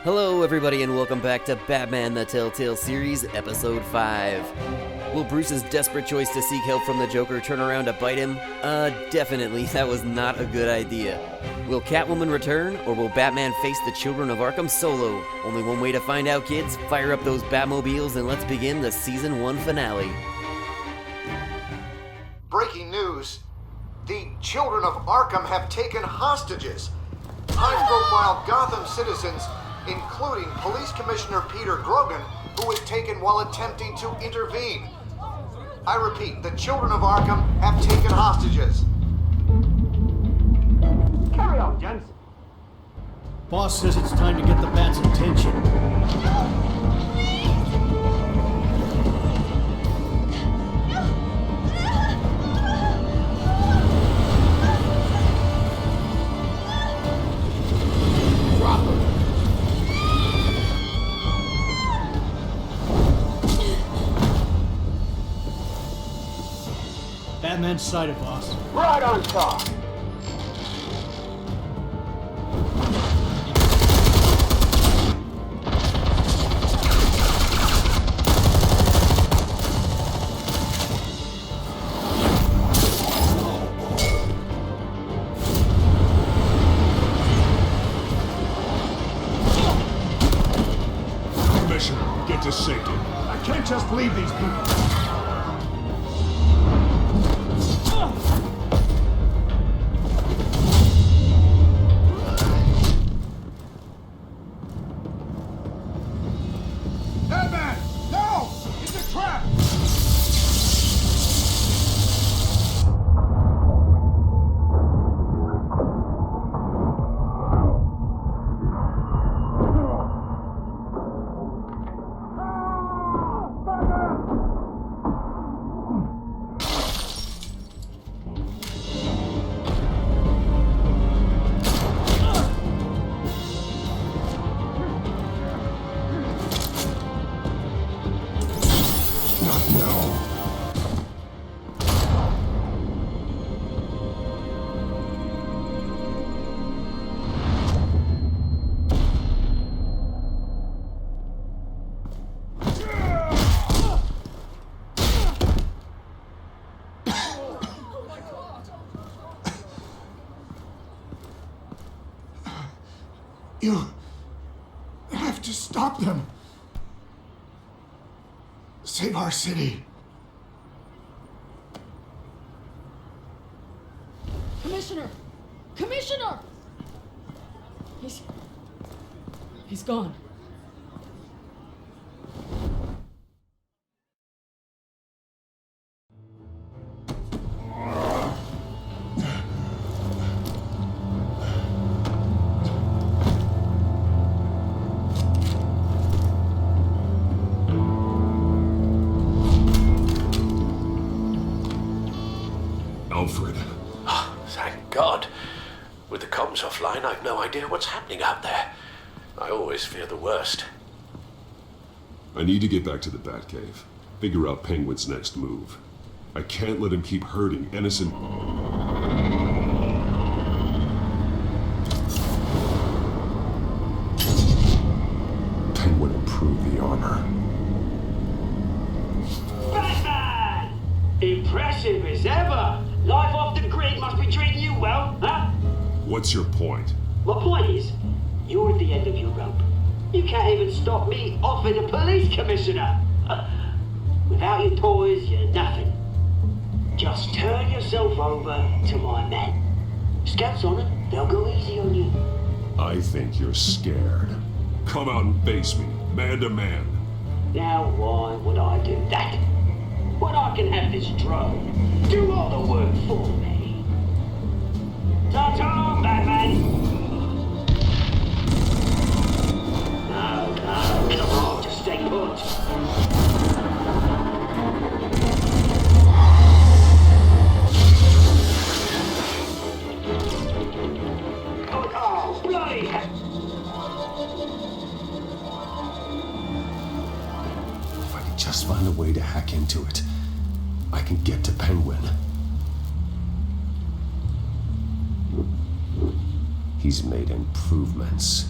Hello, everybody, and welcome back to Batman the Telltale series, Episode 5. Will Bruce's desperate choice to seek help from the Joker turn around to bite him? Definitely, that was not a good idea. Will Catwoman return, or will Batman face the children of Arkham solo? Only one way to find out, kids. Fire up those Batmobiles and let's begin the Season 1 finale. Breaking news. The children of Arkham have taken hostages. High-profile Gotham citizens, including Police Commissioner Peter Grogan, who was taken while attempting to intervene. I repeat, the children of Arkham have taken hostages. Carry on, gents. Boss says it's time to get the Bat's attention. Batman's sighted, boss. Right on top. Commissioner, get to safety. I can't just leave these people. Batman! No! It's a trap! You have to stop them. Save our city. Commissioner! Commissioner! He's gone. Alfred. Thank God. With the comms offline, I've no idea what's happening out there. I always fear the worst. I need to get back to the Batcave. Figure out Penguin's next move. I can't let him keep hurting innocent... Penguin improved the armor. Batman! Impressive as ever. Life off the grid must be treating you well, huh? What's your point? My point is, you're at the end of your rope. You can't even stop me offing a police commissioner. Without your toys, you're nothing. Just turn yourself over to my men. Scouts on it, they'll go easy on you. I think you're scared. Come out and face me, man to man. Now why would I do that? When I can have this drone do all the work for me. Ta-ta, Batman! No, come on, just stay put. Oh, bloody hell! If I could just find a way to hack into it, I can get to Penguin. He's made improvements.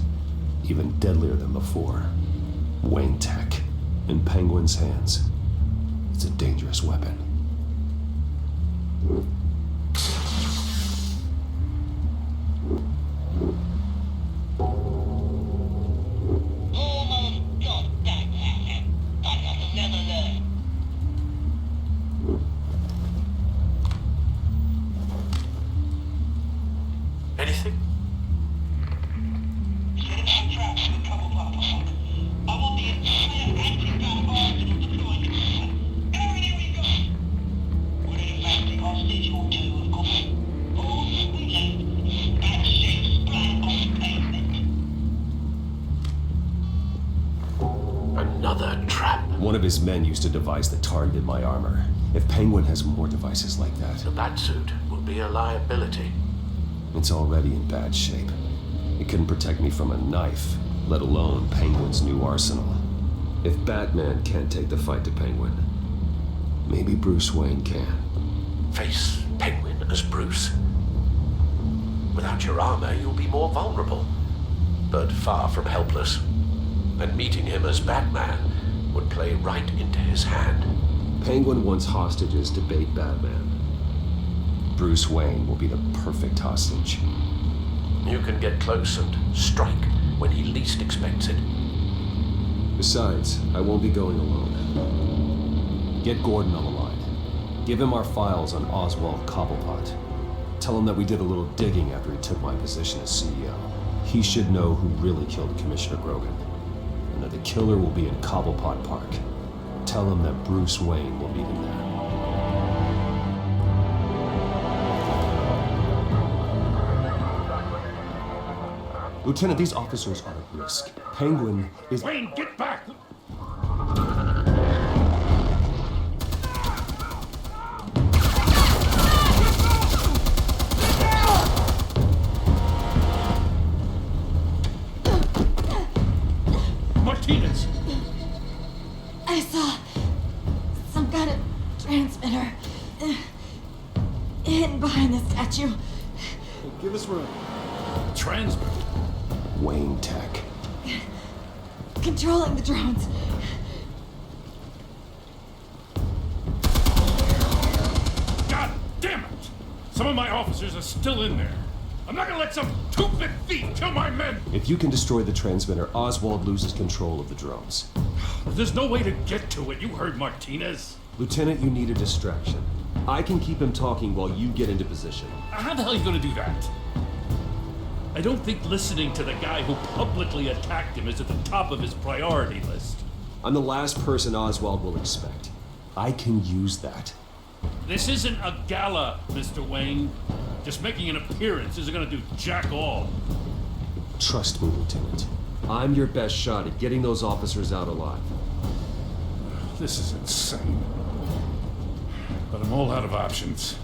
even deadlier than before. Wayne Tech, in Penguin's hands. It's a dangerous weapon. Anything? Another trap. One of his men used a device that targeted my armor. If Penguin has more devices like that, The batsuit will be a liability. it's already in bad shape. It couldn't protect me from a knife, let alone Penguin's new arsenal. If Batman can't take the fight to Penguin, maybe Bruce Wayne can. Face Penguin as Bruce. Without your armor, you'll be more vulnerable, but far from helpless. And meeting him as Batman would play right into his hand. Penguin wants hostages to bait Batman. Bruce Wayne will be the perfect hostage. You can get close and strike when he least expects it. Besides, I won't be going alone. Get Gordon on the line. Give him our files on Oswald Cobblepot. Tell him that we did a little digging after he took my position as CEO. He should know who really killed Commissioner Grogan, and that the killer will be in Cobblepot Park. Tell him that Bruce Wayne will meet him there. Lieutenant, these officers are at risk. Penguin is... Wayne, get back! Martinez! I saw some kind of transmitter hidden behind the statue. Give us room. Transmitter. Wayne Tech. Controlling the drones. God damn it! Some of my officers are still in there. I'm not gonna let some two-bit thief kill my men! If you can destroy the transmitter, Oswald loses control of the drones. There's no way to get to it. You heard Martinez. Lieutenant, you need a distraction. I can keep him talking while you get into position. How the hell are you gonna do that? I don't think listening to the guy who publicly attacked him is at the top of his priority list. I'm the last person Oswald will expect. I can use that. This isn't a gala, Mr. Wayne. Just making an appearance isn't gonna do jack all. Trust me, Lieutenant. I'm your best shot at getting those officers out alive. This is insane. But I'm all out of options.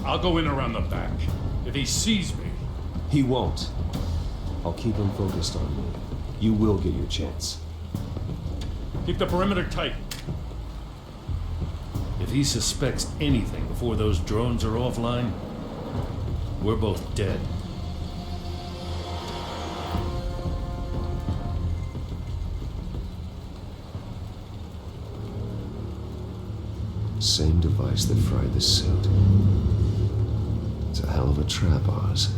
I'll go in around the back. If he sees me... He won't. I'll keep him focused on me. You will get your chance. Keep the perimeter tight. If he suspects anything before those drones are offline, we're both dead. Same device that fried the suit. It's a hell of a trap, Oz.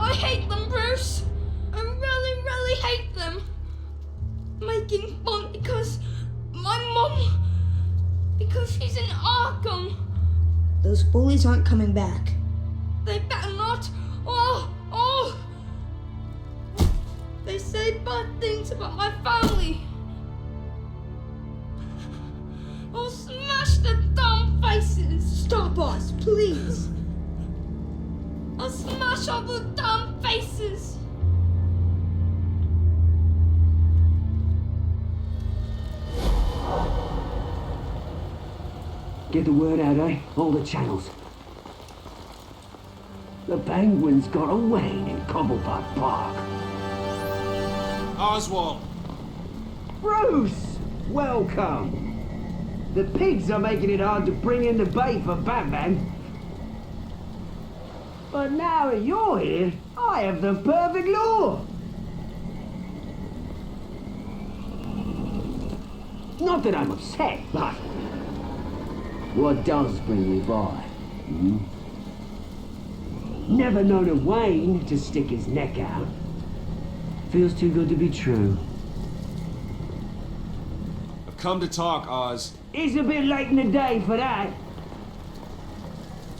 I hate them, Bruce. I really, really hate them. Making fun because my mom, because she's in Arkham. Those bullies aren't coming back. They better not. They say bad things about my family. I'll smash the dumb faces. Stop us, please. I'll smash all the damn faces. Get the word out, eh? All the channels. The penguins got away in Cobblepot Park. Oswald! Bruce! Welcome! The pigs are making it hard to bring in the bait for Batman. But now that you're here, I have the perfect lure! Not that I'm upset, but what does bring me by? Never known a Wayne to stick his neck out. Feels too good to be true. I've come to talk, Oz. It's a bit late in the day for that.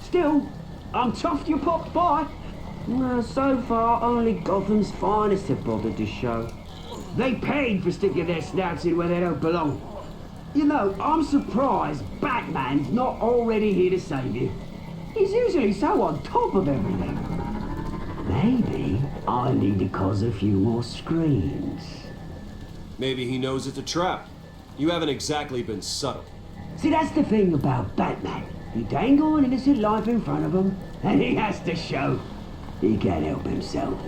Still, I'm chuffed you popped by. Well, so far, only Gotham's finest have bothered to show. They paid for sticking their snouts in where they don't belong. You know, I'm surprised Batman's not already here to save you. He's usually so on top of everything. Maybe I need to cause a few more screams. Maybe he knows it's a trap. You haven't exactly been subtle. See, that's the thing about Batman. You dangle an innocent life in front of him, and he has to show he can't help himself.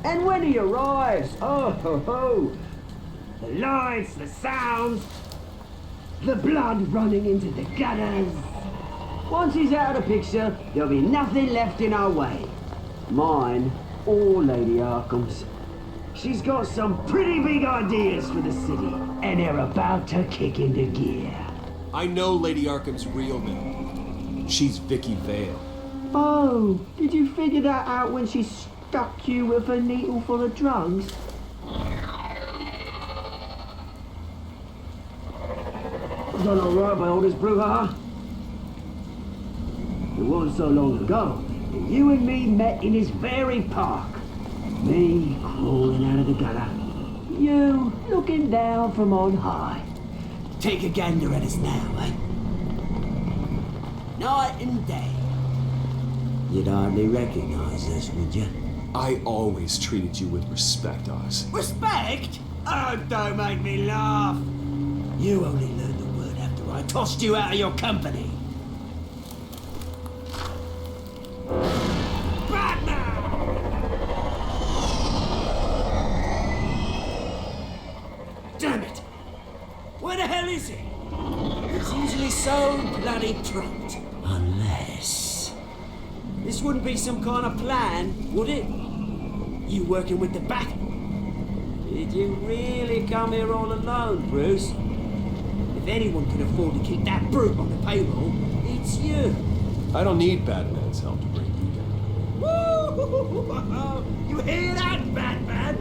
And when he arrives, oh ho ho! The lights, the sounds, the blood running into the gutters. Once he's out of the picture, there'll be nothing left in our way. Mine or Lady Arkham's. She's got some pretty big ideas for the city, and they're about to kick into gear. I know Lady Arkham's real name. She's Vicky Vale. Oh, did you figure that out when she stuck you with a needle full of drugs? Done all right by all this brouhaha. It wasn't so long ago that you and me met in this very park. Me crawling out of the gutter. You looking down from on high. Take a gander at us now, eh? Night and day. You'd hardly recognize us, would you? I always treated you with respect, Oz. Respect? Oh, don't make me laugh. You only learned the word after I tossed you out of your company. Damn it! Where the hell is he? He's usually so bloody prompt. Unless... This wouldn't be some kind of plan, would it? You working with the Bat? Did you really come here all alone, Bruce? If anyone could afford to keep that brute on the payroll, it's you. I don't need Batman's help to bring you down. Woo! You hear that, Batman?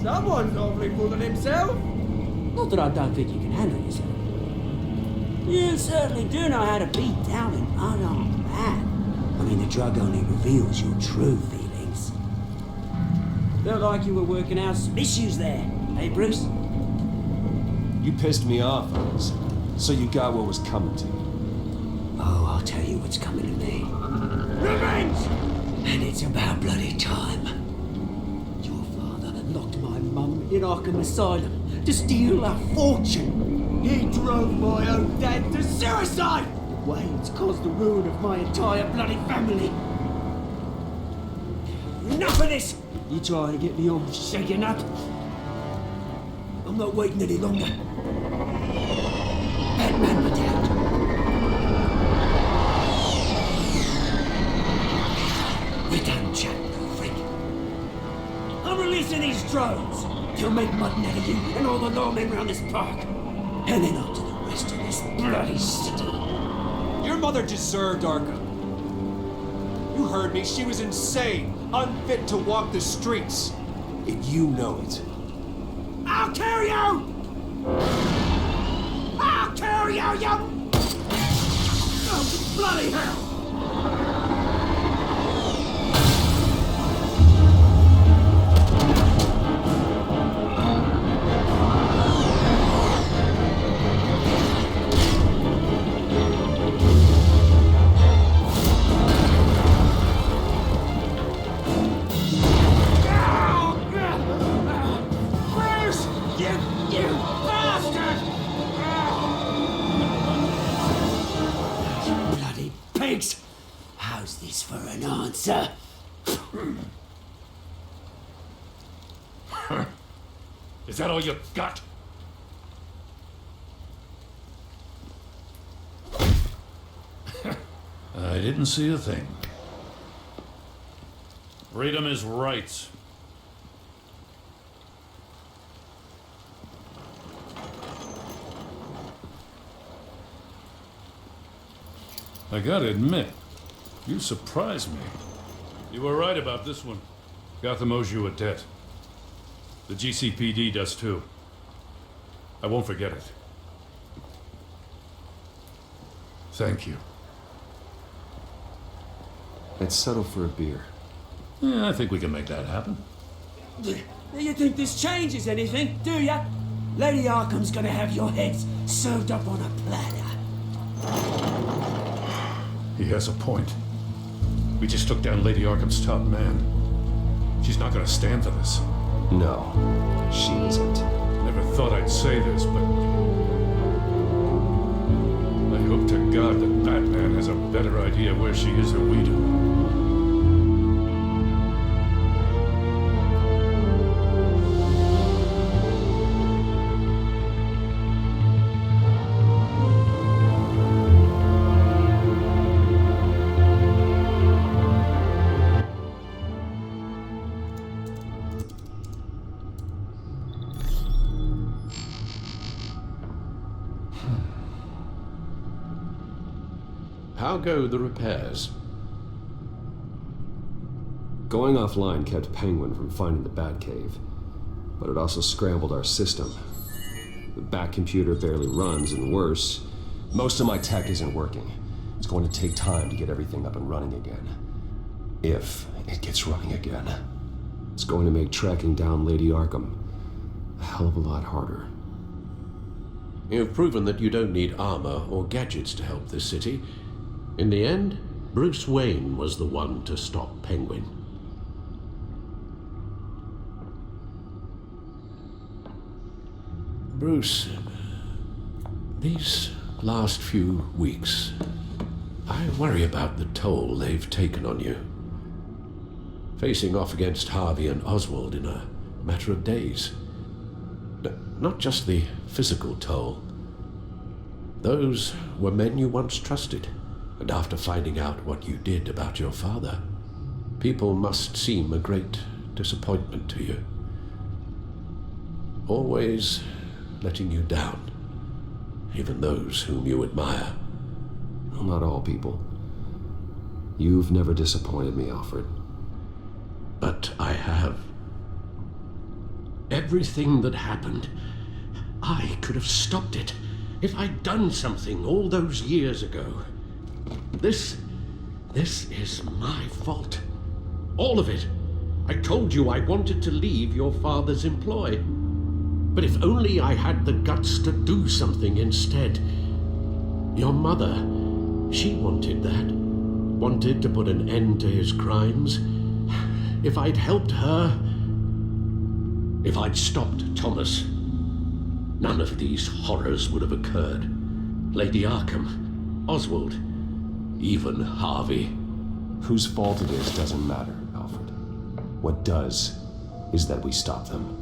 Someone's awfully full of himself. Not that I don't think you can handle yourself. You certainly do know how to beat down an unarmed man. I mean, the drug only reveals your true feelings. Felt like you were working out some issues there, hey, Bruce? You pissed me off, Oz. So you got what was coming to you. Oh, I'll tell you what's coming to me. Revenge! And it's about bloody time. Your father locked my mum in Arkham Asylum to steal a fortune. He drove my own dad to suicide! Wayne's caused the ruin of my entire bloody family. Enough of this! You trying to get me all shaken up? I'm not waiting any longer. Batman, look out! We're done chatting, old freak. I'm releasing these drones. They'll make mutton out of you and all the lawmen around this park. And then on to the rest of this bloody city. Your mother deserved Arkham. You heard me. She was insane, unfit to walk the streets. And you know it. I'll kill you! I'll kill you, you... Oh, bloody hell! Is that all you got? I didn't see a thing. Freedom is right. I gotta admit, you surprised me. You were right about this one. Gotham owes you a debt. The GCPD does too. I won't forget it. Thank you. Let's settle for a beer. Yeah, I think we can make that happen. Do you think this changes anything, do ya? Lady Arkham's gonna have your heads served up on a platter. He has a point. We just took down Lady Arkham's top man. She's not gonna stand for this. No, she isn't. Never thought I'd say this, but I hope to God that Batman has a better idea where she is than we do. How go the repairs? Going offline kept Penguin from finding the Batcave, but it also scrambled our system. The Bat computer barely runs, and worse, most of my tech isn't working. It's going to take time to get everything up and running again. If it gets running again. It's going to make tracking down Lady Arkham a hell of a lot harder. You've proven that you don't need armor or gadgets to help this city. In the end, Bruce Wayne was the one to stop Penguin. Bruce, these last few weeks, I worry about the toll they've taken on you. Facing off against Harvey and Oswald in a matter of days. Not just the physical toll. Those were men you once trusted. And after finding out what you did about your father, people must seem a great disappointment to you. Always letting you down, even those whom you admire. Well, not all people. You've never disappointed me, Alfred. But I have. Everything that happened, I could have stopped it if I'd done something all those years ago. This is my fault. All of it. I told you I wanted to leave your father's employ. But if only I had the guts to do something instead. Your mother, she wanted that. Wanted to put an end to his crimes. If I'd helped her, if I'd stopped Thomas, none of these horrors would have occurred. Lady Arkham, Oswald, even Harvey. Whose fault it is doesn't matter, Alfred. What does is that we stop them.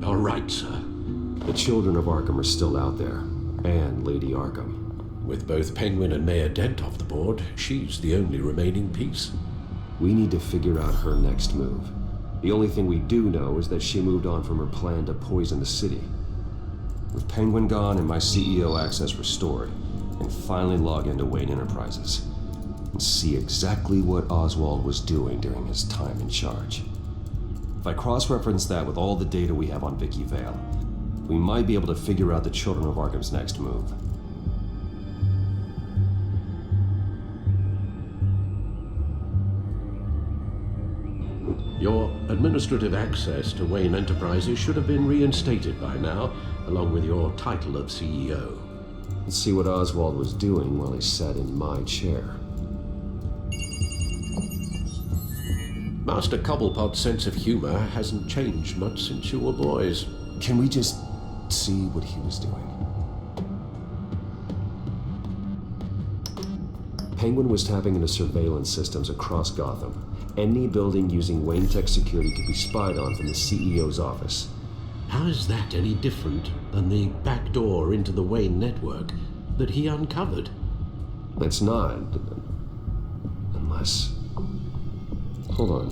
All right, sir. The children of Arkham are still out there, and Lady Arkham. With both Penguin and Mayor Dent off the board, she's the only remaining piece. We need to figure out her next move. The only thing we do know is that she moved on from her plan to poison the city. With Penguin gone and my CEO access restored, and finally log into Wayne Enterprises and see exactly what Oswald was doing during his time in charge. If I cross-reference that with all the data we have on Vicky Vale, we might be able to figure out the Children of Arkham's next move. Your administrative access to Wayne Enterprises should have been reinstated by now, along with your title of CEO. Let's see what Oswald was doing while he sat in my chair. Master Cobblepot's sense of humor hasn't changed much since you were boys. Can we just see what he was doing? Penguin was tapping into surveillance systems across Gotham, Any building using Wayne Tech security could be spied on from the CEO's office. How is that any different than the back door into the Wayne network that he uncovered? It's not. Unless... Hold on.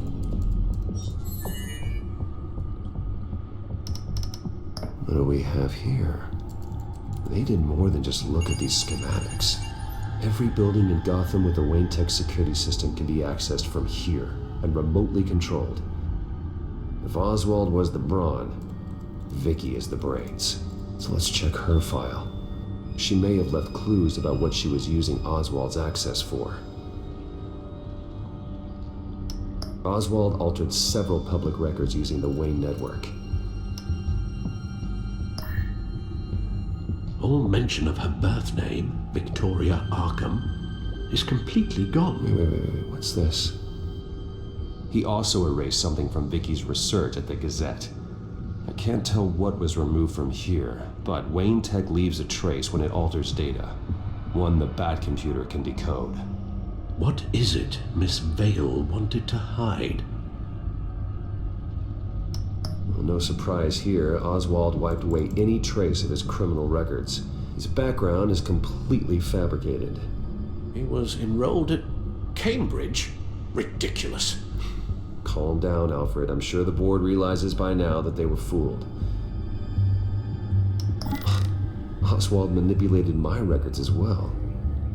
What do we have here? They did more than just look at these schematics. Every building in Gotham with a Wayne Tech security system can be accessed from here and remotely controlled. If Oswald was the brawn, Vicky is the brains. So let's check her file. She may have left clues about what she was using Oswald's access for. Oswald altered several public records using the Wayne network. All mention of her birth name, Victoria Arkham, is completely gone. Wait, what's this? He also erased something from Vicky's research at the Gazette. I can't tell what was removed from here, but Wayne Tech leaves a trace when it alters data. One the Bat computer can decode. What is it Miss Vale wanted to hide? Well, no surprise here, Oswald wiped away any trace of his criminal records. His background is completely fabricated. He was enrolled at Cambridge? Ridiculous. Calm down, Alfred. I'm sure the board realizes by now that they were fooled. Oswald manipulated my records as well.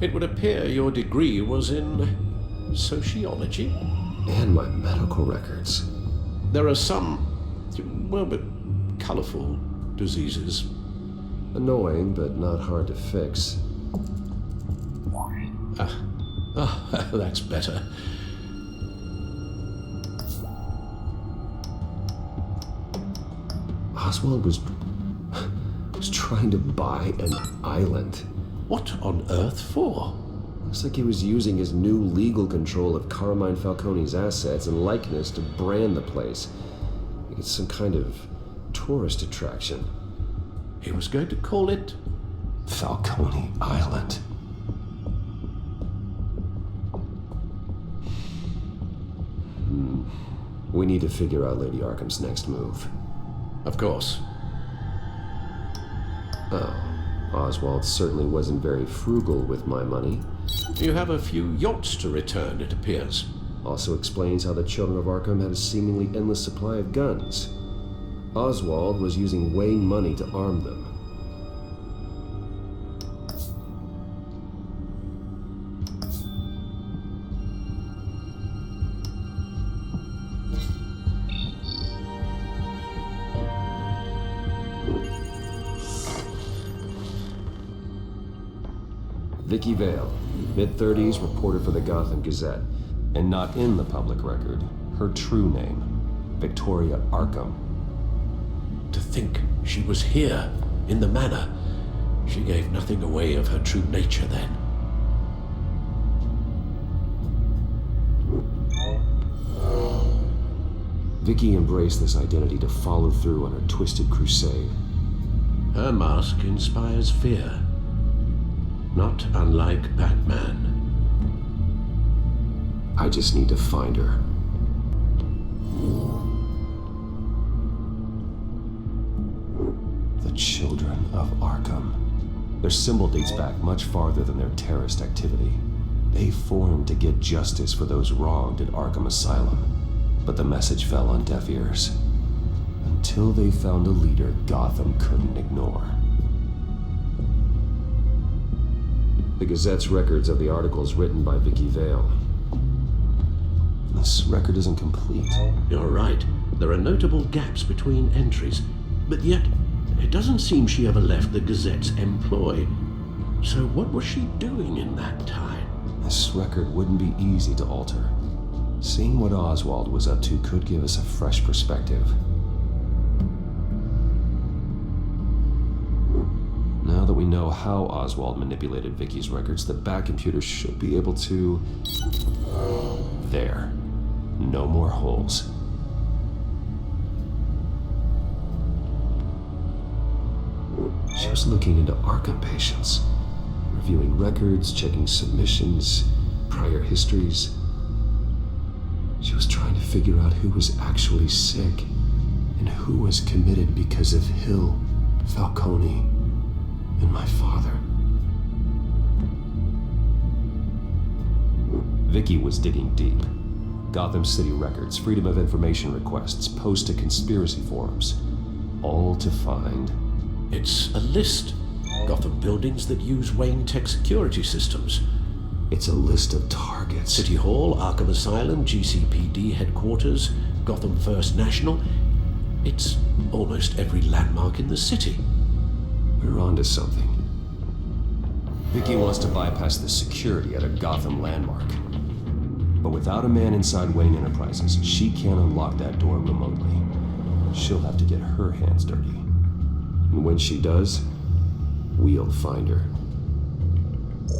It would appear your degree was in sociology? And my medical records. There are some, well, but colorful diseases. Annoying, but not hard to fix. That's better. Oswald was trying to buy an island. What on earth for? Looks like he was using his new legal control of Carmine Falcone's assets and likeness to brand the place. It's some kind of tourist attraction. He was going to call it Falcone Island. We need to figure out Lady Arkham's next move. Of course. Oh, Oswald certainly wasn't very frugal with my money. You have a few yachts to return, it appears. Also explains how the children of Arkham had a seemingly endless supply of guns. Oswald was using Wayne money to arm them. Vicky Vale, mid-30s, reporter for the Gotham Gazette. And not in the public record, her true name, Victoria Arkham. To think she was here, in the manor. She gave nothing away of her true nature then. Vicky embraced this identity to follow through on her twisted crusade. Her mask inspires fear. Not unlike Batman. I just need to find her. The Children of Arkham. Their symbol dates back much farther than their terrorist activity. They formed to get justice for those wronged at Arkham Asylum. But the message fell on deaf ears. Until they found a leader Gotham couldn't ignore. The Gazette's records of the articles written by Vicky Vale. This record isn't complete. You're right. There are notable gaps between entries. But yet, it doesn't seem she ever left the Gazette's employ. So what was she doing in that time? This record wouldn't be easy to alter. Seeing what Oswald was up to could give us a fresh perspective. Now that we know how Oswald manipulated Vicky's records, the Bat computer should be able to... There. No more holes. She was looking into Arkham patients, reviewing records, checking submissions, prior histories. She was figure out who was actually sick and who was committed because of Hill, Falcone, and my father. Vicky was digging deep. Gotham City records, Freedom of Information requests, posts to conspiracy forums. All to find... It's a list. Gotham buildings that use Wayne Tech security systems. It's a list of targets. City Hall, Arkham Asylum, GCPD headquarters, Gotham First National. It's almost every landmark in the city. We're onto something. Vicky wants to bypass the security at a Gotham landmark. But without a man inside Wayne Enterprises, she can't unlock that door remotely. She'll have to get her hands dirty. And when she does, we'll find her.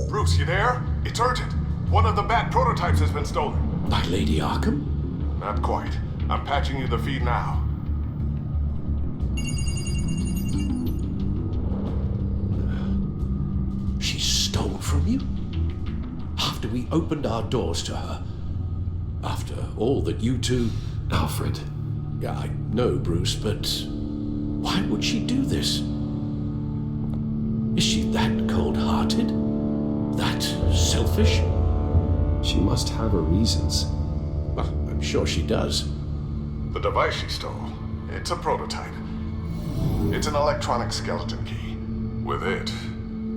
Bruce, you there? It's urgent. One of the Bat prototypes has been stolen. By Lady Arkham? Not quite. I'm patching you the feed now. She stole from you? After we opened our doors to her? After all that you two... Alfred. Yeah, I know, Bruce, but why would she do this? Is she that cold-hearted? That selfish? She must have her reasons. Well, I'm sure she does. The device she stole, it's a prototype. It's an electronic skeleton key. With it,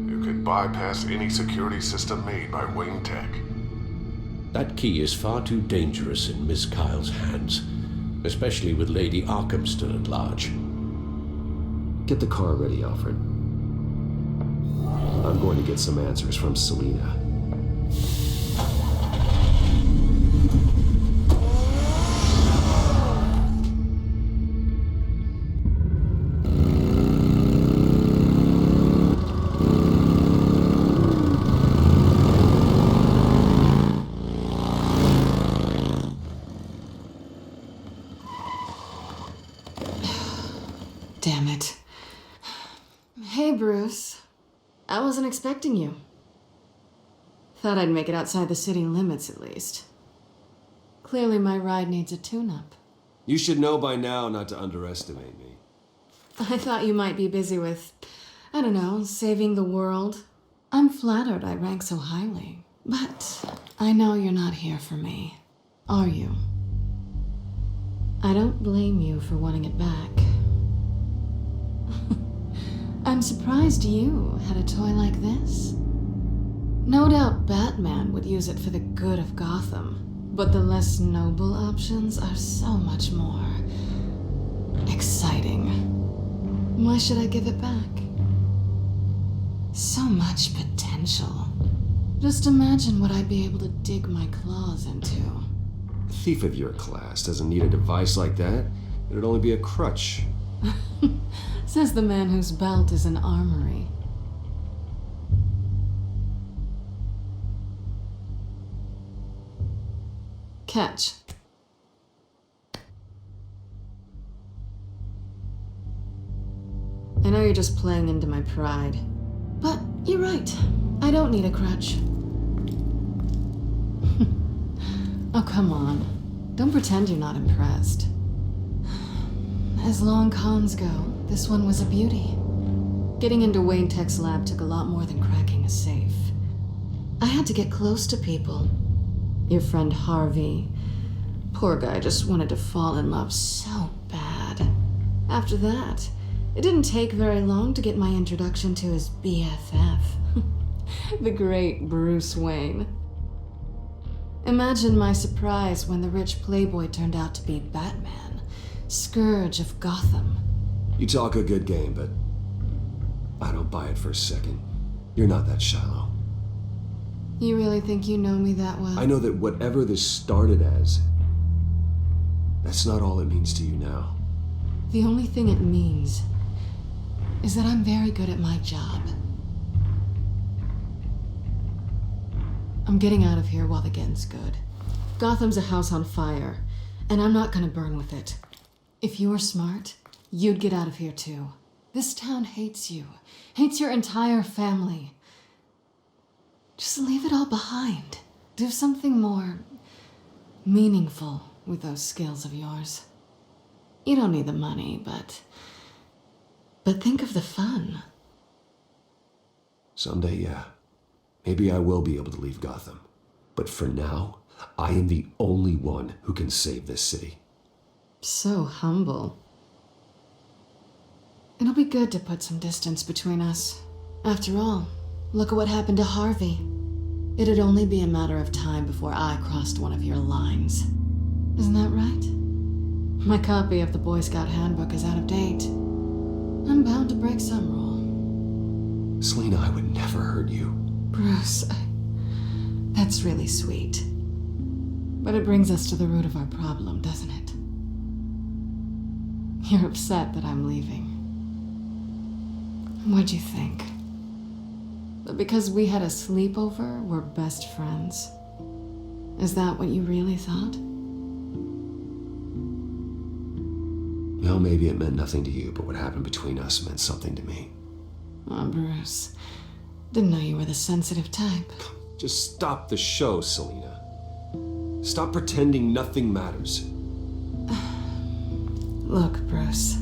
you could bypass any security system made by Wayne Tech. That key is far too dangerous in Miss Kyle's hands, especially with Lady Arkham still at large. Get the car ready, Alfred. I'm going to get some answers from Selina. Damn it. Hey, Bruce. I wasn't expecting you. Thought I'd make it outside the city limits, at least. Clearly my ride needs a tune-up. You should know by now not to underestimate me. I thought you might be busy with, I don't know, saving the world. I'm flattered I rank so highly. But I know you're not here for me, are you? I don't blame you for wanting it back. I'm surprised you had a toy like this. No doubt Batman would use it for the good of Gotham, but the less noble options are so much more exciting. Why should I give it back? So much potential. Just imagine what I'd be able to dig my claws into. A thief of your class doesn't need a device like that. It'd only be a crutch. Says the man whose belt is an armory. Catch. I know you're just playing into my pride, but you're right. I don't need a crutch. Oh, come on. Don't pretend you're not impressed. As long cons go, this one was a beauty. Getting into Wayne Tech's lab took a lot more than cracking a safe. I had to get close to people. Your friend Harvey. Poor guy just wanted to fall in love so bad. After that, it didn't take very long to get my introduction to his BFF. The great Bruce Wayne. Imagine my surprise when the rich playboy turned out to be Batman, Scourge of Gotham. You talk a good game, but I don't buy it for a second. You're not that shallow. You really think you know me that well? I know that whatever this started as, that's not all it means to you now. The only thing it means is that I'm very good at my job. I'm getting out of here while the getting's good. Gotham's a house on fire, and I'm not gonna burn with it. If you were smart, you'd get out of here too. This town hates you, hates your entire family. Just leave it all behind. Do something more meaningful with those skills of yours. You don't need the money, but think of the fun. Someday, yeah. Maybe I will be able to leave Gotham. But for now, I am the only one who can save this city. So humble. It'll be good to put some distance between us. After all, look at what happened to Harvey. It'd only be a matter of time before I crossed one of your lines. Isn't that right? My copy of the Boy Scout Handbook is out of date. I'm bound to break some rule. Selina, I would never hurt you. Bruce, that's really sweet. But it brings us to the root of our problem, doesn't it? You're upset that I'm leaving. What'd you think? That because we had a sleepover, we're best friends? Is that what you really thought? Well, maybe it meant nothing to you, but what happened between us meant something to me. Oh, Bruce. Didn't know you were the sensitive type. Just stop the show, Selina. Stop pretending nothing matters. Look, Bruce.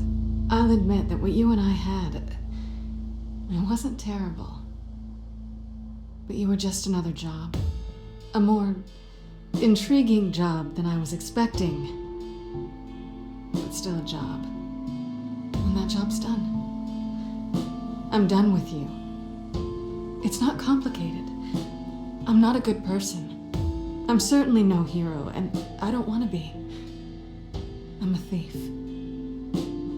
I'll admit that what you and I had, it wasn't terrible. But you were just another job. A more intriguing job than I was expecting. But still a job. And that job's done. I'm done with you. It's not complicated. I'm not a good person. I'm certainly no hero, and I don't want to be. I'm a thief.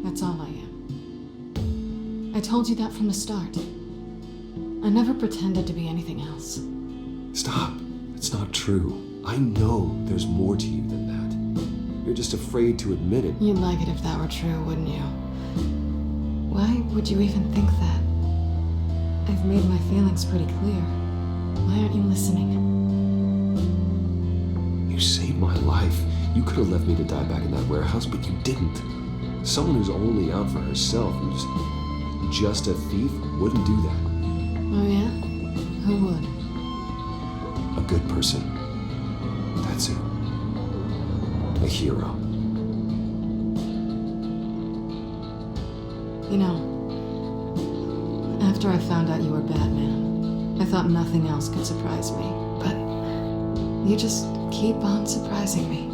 That's all I am. I told you that from the start. I never pretended to be anything else. Stop. It's not true. I know there's more to you than that. You're just afraid to admit it. You'd like it if that were true, wouldn't you? Why would you even think that? I've made my feelings pretty clear. Why aren't you listening? You saved my life. You could have left me to die back in that warehouse, but you didn't. Someone who's only out for herself, who's just a thief, wouldn't do that. Oh yeah? Who would? A good person. That's it. A hero. You know, after I found out you were Batman, I thought nothing else could surprise me. But you just keep on surprising me.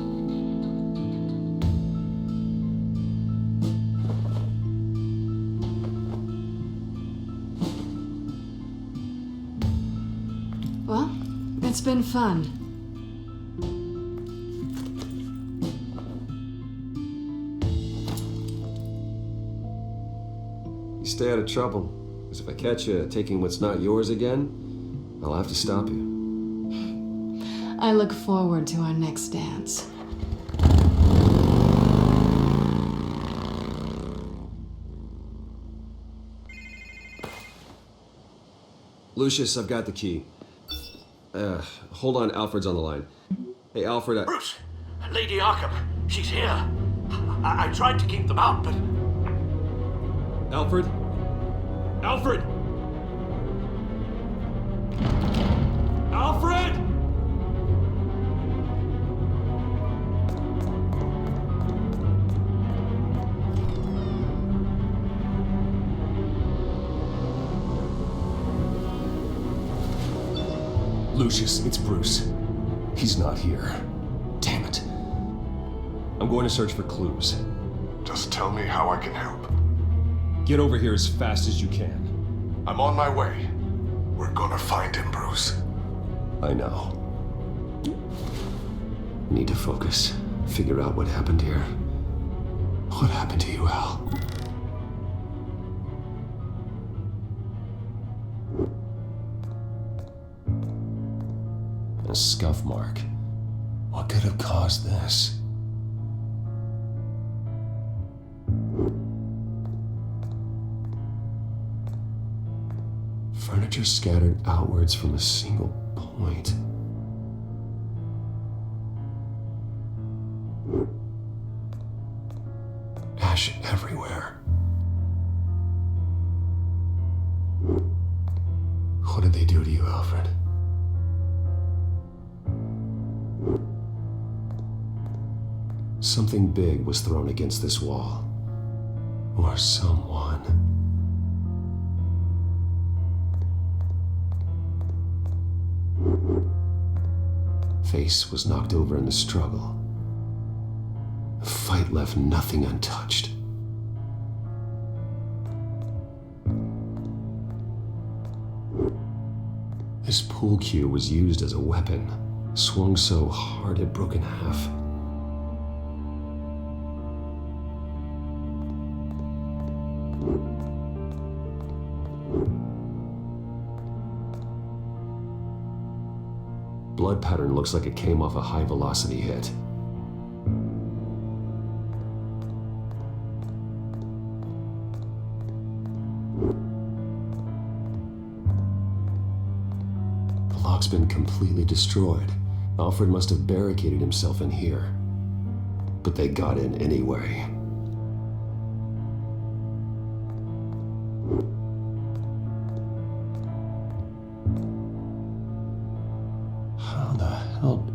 Well, it's been fun. You stay out of trouble, because if I catch you taking what's not yours again, I'll have to stop you. I look forward to our next dance. Lucius, I've got the key. Hold on, Alfred's on the line. Hey, Alfred, Bruce! Lady Arkham! She's here! I tried to keep them out, but... Alfred? Alfred! Alfred! Lucius, it's Bruce. He's not here. Damn it. I'm going to search for clues. Just tell me how I can help. Get over here as fast as you can. I'm on my way. We're gonna find him, Bruce. I know. Need to focus. Figure out what happened here. What happened to you, Al? A scuff mark. What could have caused this? Furniture scattered outwards from a single point. Ash everywhere. What did they do to you, Alfred? Something big was thrown against this wall. Or someone. Face was knocked over in the struggle. The fight left nothing untouched. This pool cue was used as a weapon, swung so hard it broke in half. Blood pattern looks like it came off a high-velocity hit. The lock's been completely destroyed. Alfred must have barricaded himself in here. But they got in anyway. How the hell?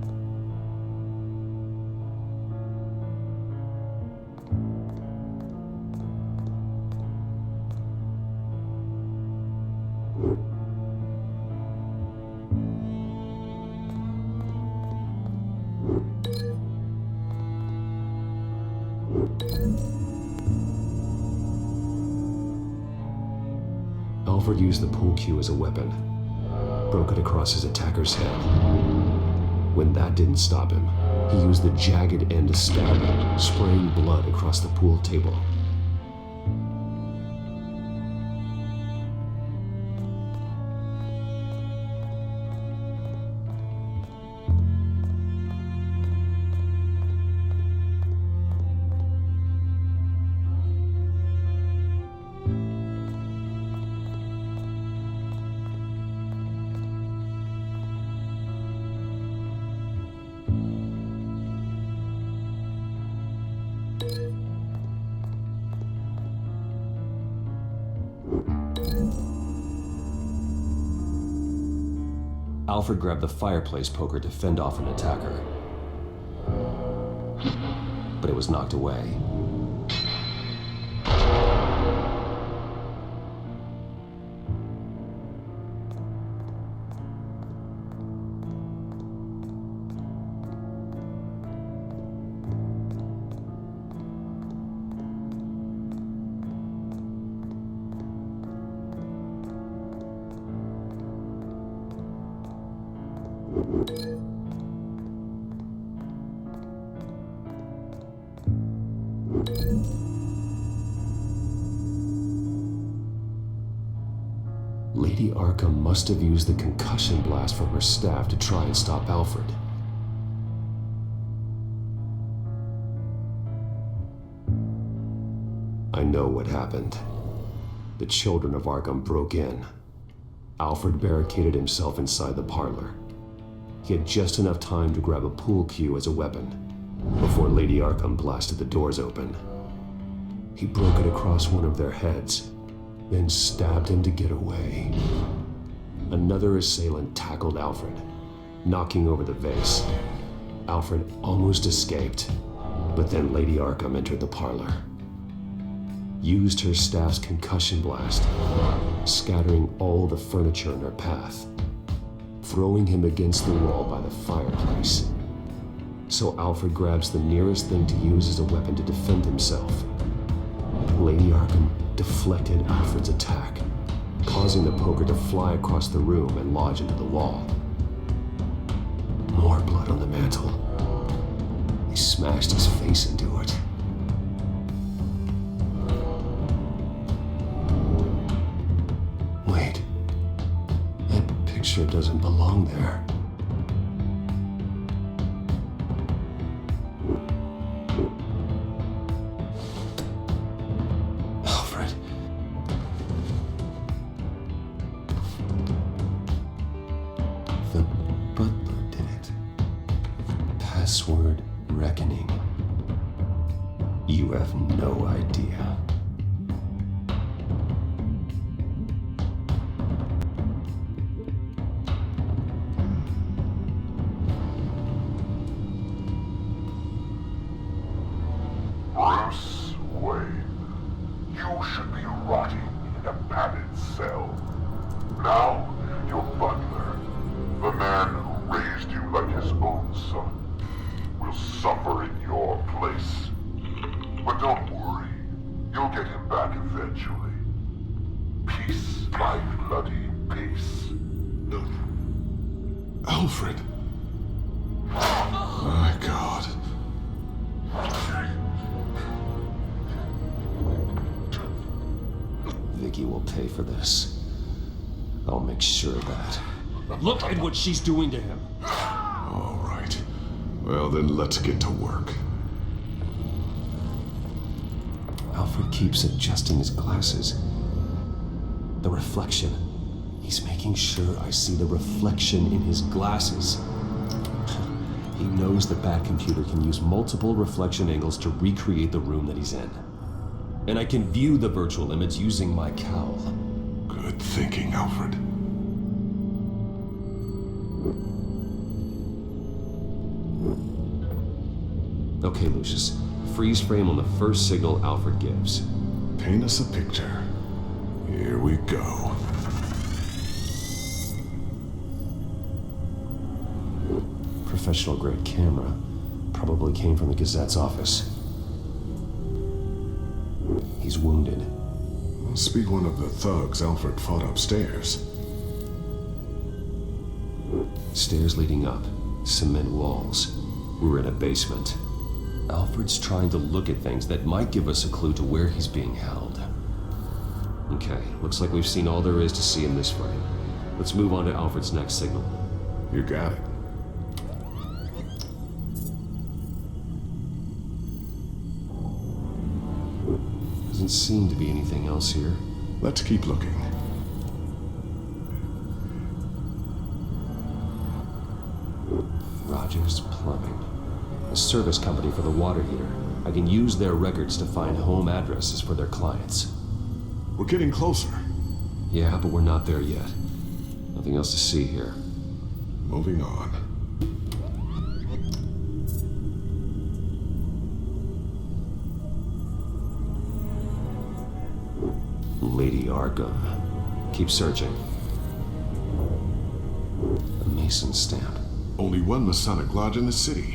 Alfred used the pool cue as a weapon. Broke it across his attacker's head. When that didn't stop him, he used the jagged end to stab him, spraying blood across the pool table. Alfred grabbed the fireplace poker to fend off an attacker. But it was knocked away. Lady Arkham must have used the concussion blast from her staff to try and stop Alfred. I know what happened. The children of Arkham broke in. Alfred barricaded himself inside the parlor. He had just enough time to grab a pool cue as a weapon before Lady Arkham blasted the doors open. He broke it across one of their heads, then stabbed him to get away. Another assailant tackled Alfred, knocking over the vase. Alfred almost escaped, but then Lady Arkham entered the parlor. Used her staff's concussion blast, scattering all the furniture in her path, throwing him against the wall by the fireplace. So Alfred grabs the nearest thing to use as a weapon to defend himself. Lady Arkham deflected Alfred's attack, causing the poker to fly across the room and lodge into the wall. More blood on the mantle. He smashed his face into it. Wait, that picture doesn't belong there. Password reckoning. You have no idea. You should be rotting in a padded cell. Now, your butler, the man who raised you like his own son, will suffer in your place. But don't worry, you'll get him back eventually. Peace, my bloody peace. Alfred! My God. Vicky will pay for this. I'll make sure of that. Look at what she's doing to him. All right. Well, then let's get to work. Alfred keeps adjusting his glasses. The reflection. He's making sure I see the reflection in his glasses. He knows the Batcomputer can use multiple reflection angles to recreate the room that he's in. And I can view the virtual image using my cowl. Good thinking, Alfred. Okay, Lucius. Freeze frame on the first signal Alfred gives. Paint us a picture. Here we go. Professional grade camera. Probably came from the Gazette's office. He's wounded. Must be one of the thugs Alfred fought upstairs. Stairs leading up. Cement walls. We're in a basement. Alfred's trying to look at things that might give us a clue to where he's being held. Okay, looks like we've seen all there is to see in this frame. Let's move on to Alfred's next signal. You got it. Doesn't seem to be anything else here. Let's keep looking. Rogers Plumbing. A service company for the water heater. I can use their records to find home addresses for their clients. We're getting closer. Yeah, but we're not there yet. Nothing else to see here. Moving on. Lady Arkham. Keep searching. A Mason stamp. Only one Masonic lodge in the city.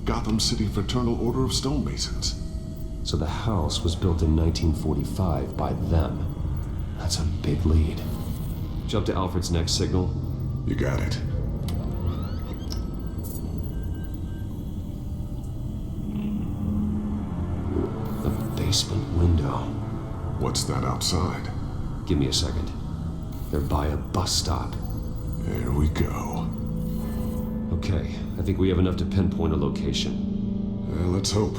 Gotham City Fraternal Order of Stonemasons. So the house was built in 1945 by them. That's a big lead. Jump to Alfred's next signal. You got it. The basement window. What's that outside? Give me a second. They're by a bus stop. There we go. Okay, I think we have enough to pinpoint a location. Let's hope.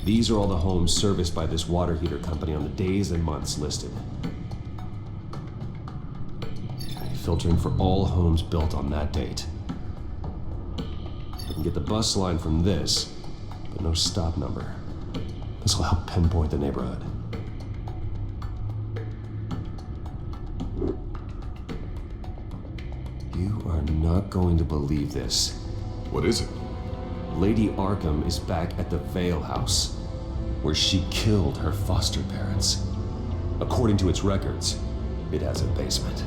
These are all the homes serviced by this water heater company on the days and months listed. Okay, filtering for all homes built on that date. I can get the bus line from this, but no stop number. This will help pinpoint the neighborhood. You are not going to believe this. What is it? Lady Arkham is back at the Vale House, where she killed her foster parents. According to its records, it has a basement.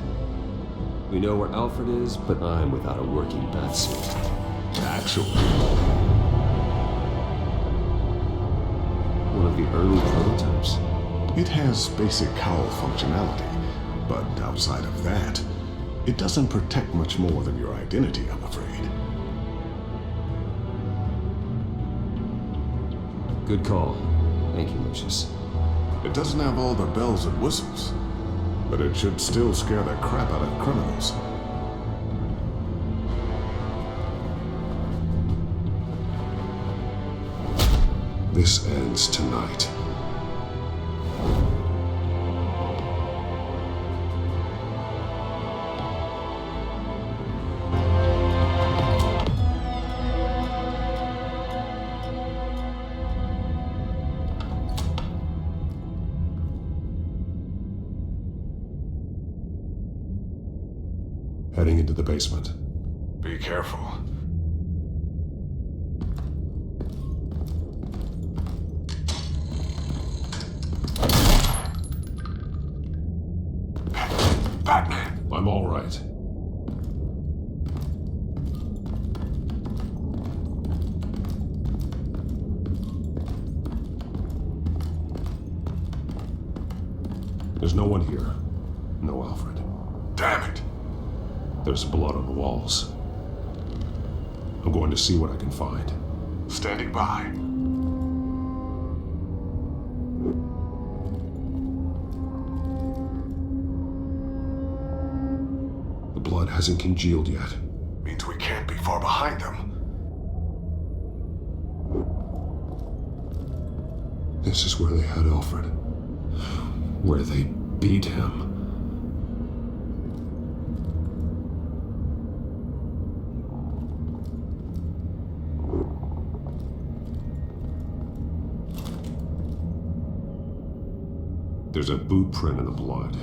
We know where Alfred is, but I'm without a working bath suit. Actually, one of the early prototypes. It has basic cowl functionality, but outside of that, it doesn't protect much more than your identity, I'm afraid. Good call. Thank you, Lucius. It doesn't have all the bells and whistles, but it should still scare the crap out of criminals. This ends tonight. Heading into the basement. Be careful. Batman! I'm all right. There's no one here. No Alfred. Damn it! There's blood on the walls. I'm going to see what I can find. Standing by. The blood hasn't congealed yet. Means we can't be far behind them. This is where they had Alfred. Where they beat him. There's a boot print in the blood.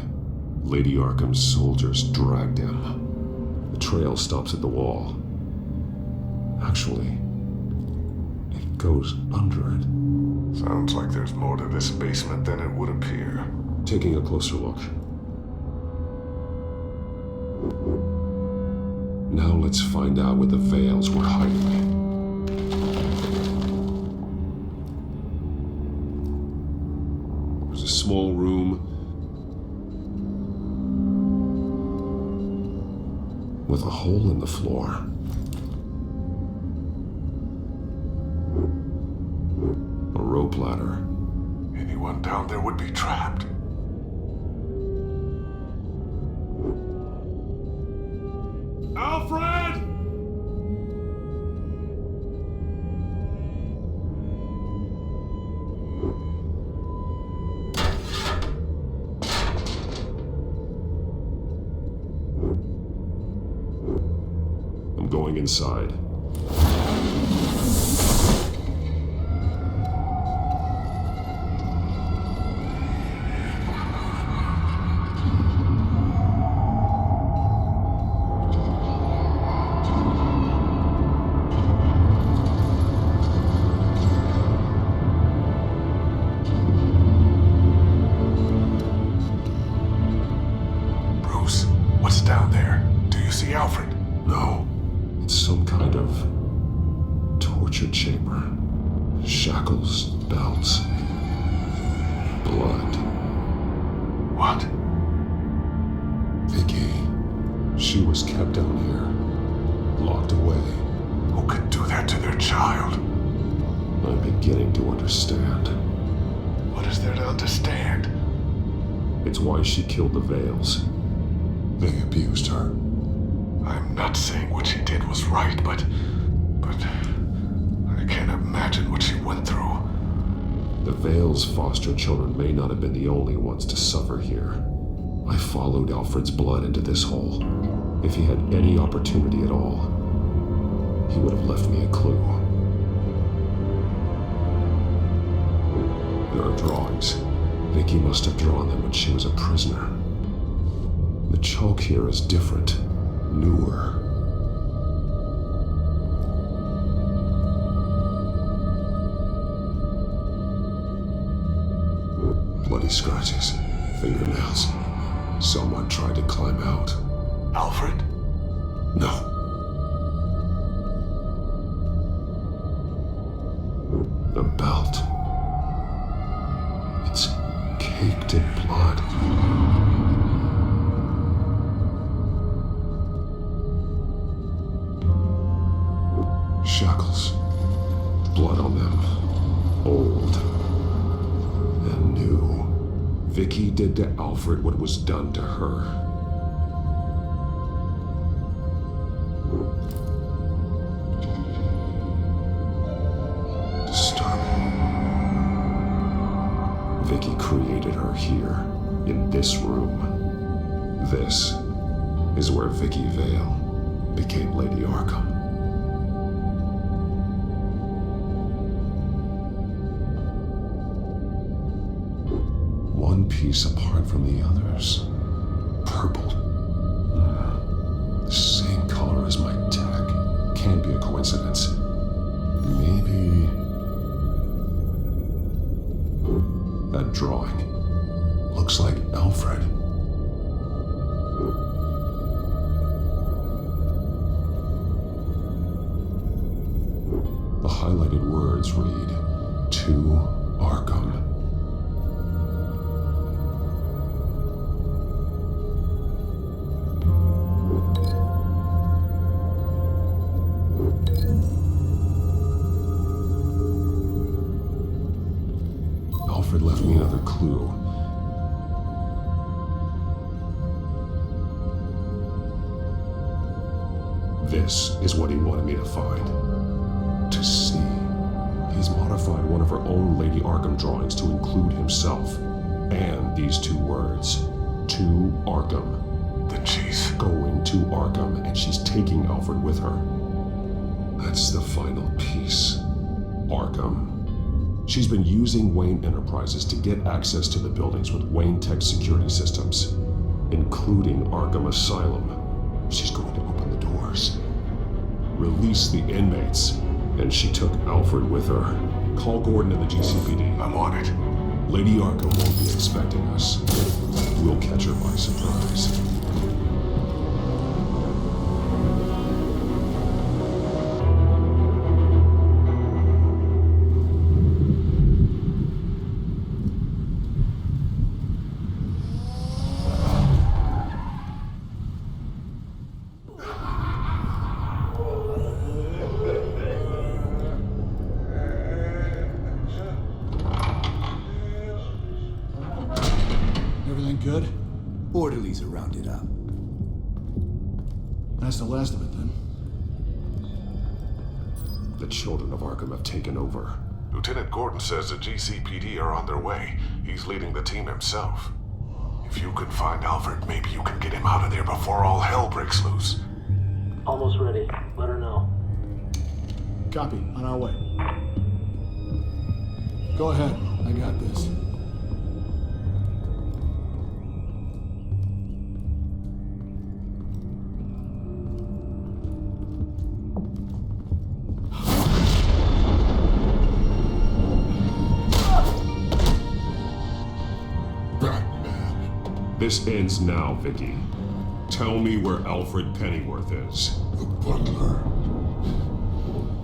Lady Arkham's soldiers dragged him. The trail stops at the wall. Actually, it goes under it. Sounds like there's more to this basement than it would appear. Taking a closer look. Now let's find out what the Veils were hiding. There's a small room with a hole in the floor. A rope ladder. Anyone down there would be trapped. Alfred! I'm going inside. Bruce, what's down there? Do you see Alfred? No. It's some kind of torture chamber. Shackles, belts, blood. What? Vicky. She was kept down here, locked away. Who could do that to their child? I'm beginning to understand. What is there to understand? It's why she killed the Veils. They abused her. I'm not saying what she did was right, but I can't imagine what she went through. The Veils' foster children may not have been the only ones to suffer here. I followed Alfred's blood into this hole. If he had any opportunity at all, he would have left me a clue. There are drawings. Vicky must have drawn them when she was a prisoner. The chalk here is different, newer. Bloody scratches, fingernails. Someone tried to climb out. Alfred? No. The belt. It's caked in blood. Shackles. Blood on them. Old. And new. Vicky did to Alfred what was done to her. Disturbing. Vicky created her here, in this room. This is where Vicky Vale became Lady Arkham. One piece apart from the others. Purple. can't be a coincidence. Maybe... that drawing looks like Alfred. The highlighted words read, "To Arkham." Alfred left me another clue. This is what he wanted me to find. To see. He's modified one of her own Lady Arkham drawings to include himself. And these two words. To Arkham. Then she's going to Arkham, and she's taking Alfred with her. That's the final piece. Arkham. She's been using Wayne Enterprises to get access to the buildings with Wayne Tech security systems, including Arkham Asylum. She's going to open the doors, release the inmates, and she took Alfred with her. Call Gordon and the GCPD. I'm on it. Lady Arkham won't be expecting us. We'll catch her by surprise. Everything good? Orderlies are rounded up. That's the last of it, then. The children of Arkham have taken over. Lieutenant Gordon says the GCPD are on their way. He's leading the team himself. If you can find Alfred, maybe you can get him out of there before all hell breaks loose. Almost ready. Let her know. Copy. On our way. Go ahead. I got this. This ends now, Vicky. Tell me where Alfred Pennyworth is. The butler.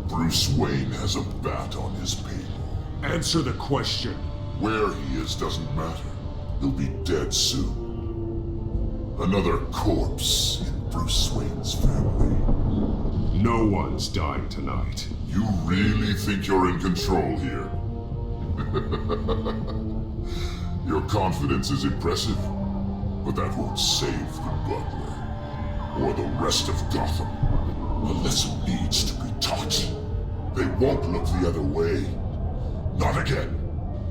Bruce Wayne has a bat on his payroll. Answer the question. Where he is doesn't matter. He'll be dead soon. Another corpse in Bruce Wayne's family. No one's dying tonight. You really think you're in control here? Your confidence is impressive, but that won't save the butler, or the rest of Gotham. A lesson needs to be taught. They won't look the other way. Not again.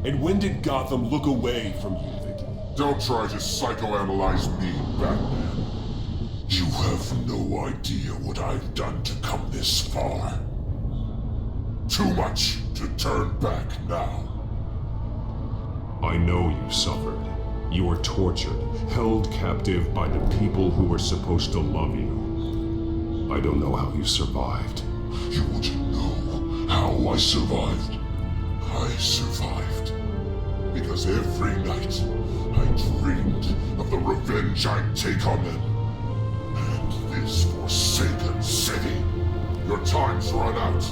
And when did Gotham look away from you, Vicky? Don't try to psychoanalyze me, Batman. You have no idea what I've done to come this far. Too much to turn back now. I know you suffered. You were tortured, held captive by the people who were supposed to love you. I don't know how you survived. You want to know how I survived? I survived because every night I dreamed of the revenge I'd take on them. And this forsaken city. Your time's run out.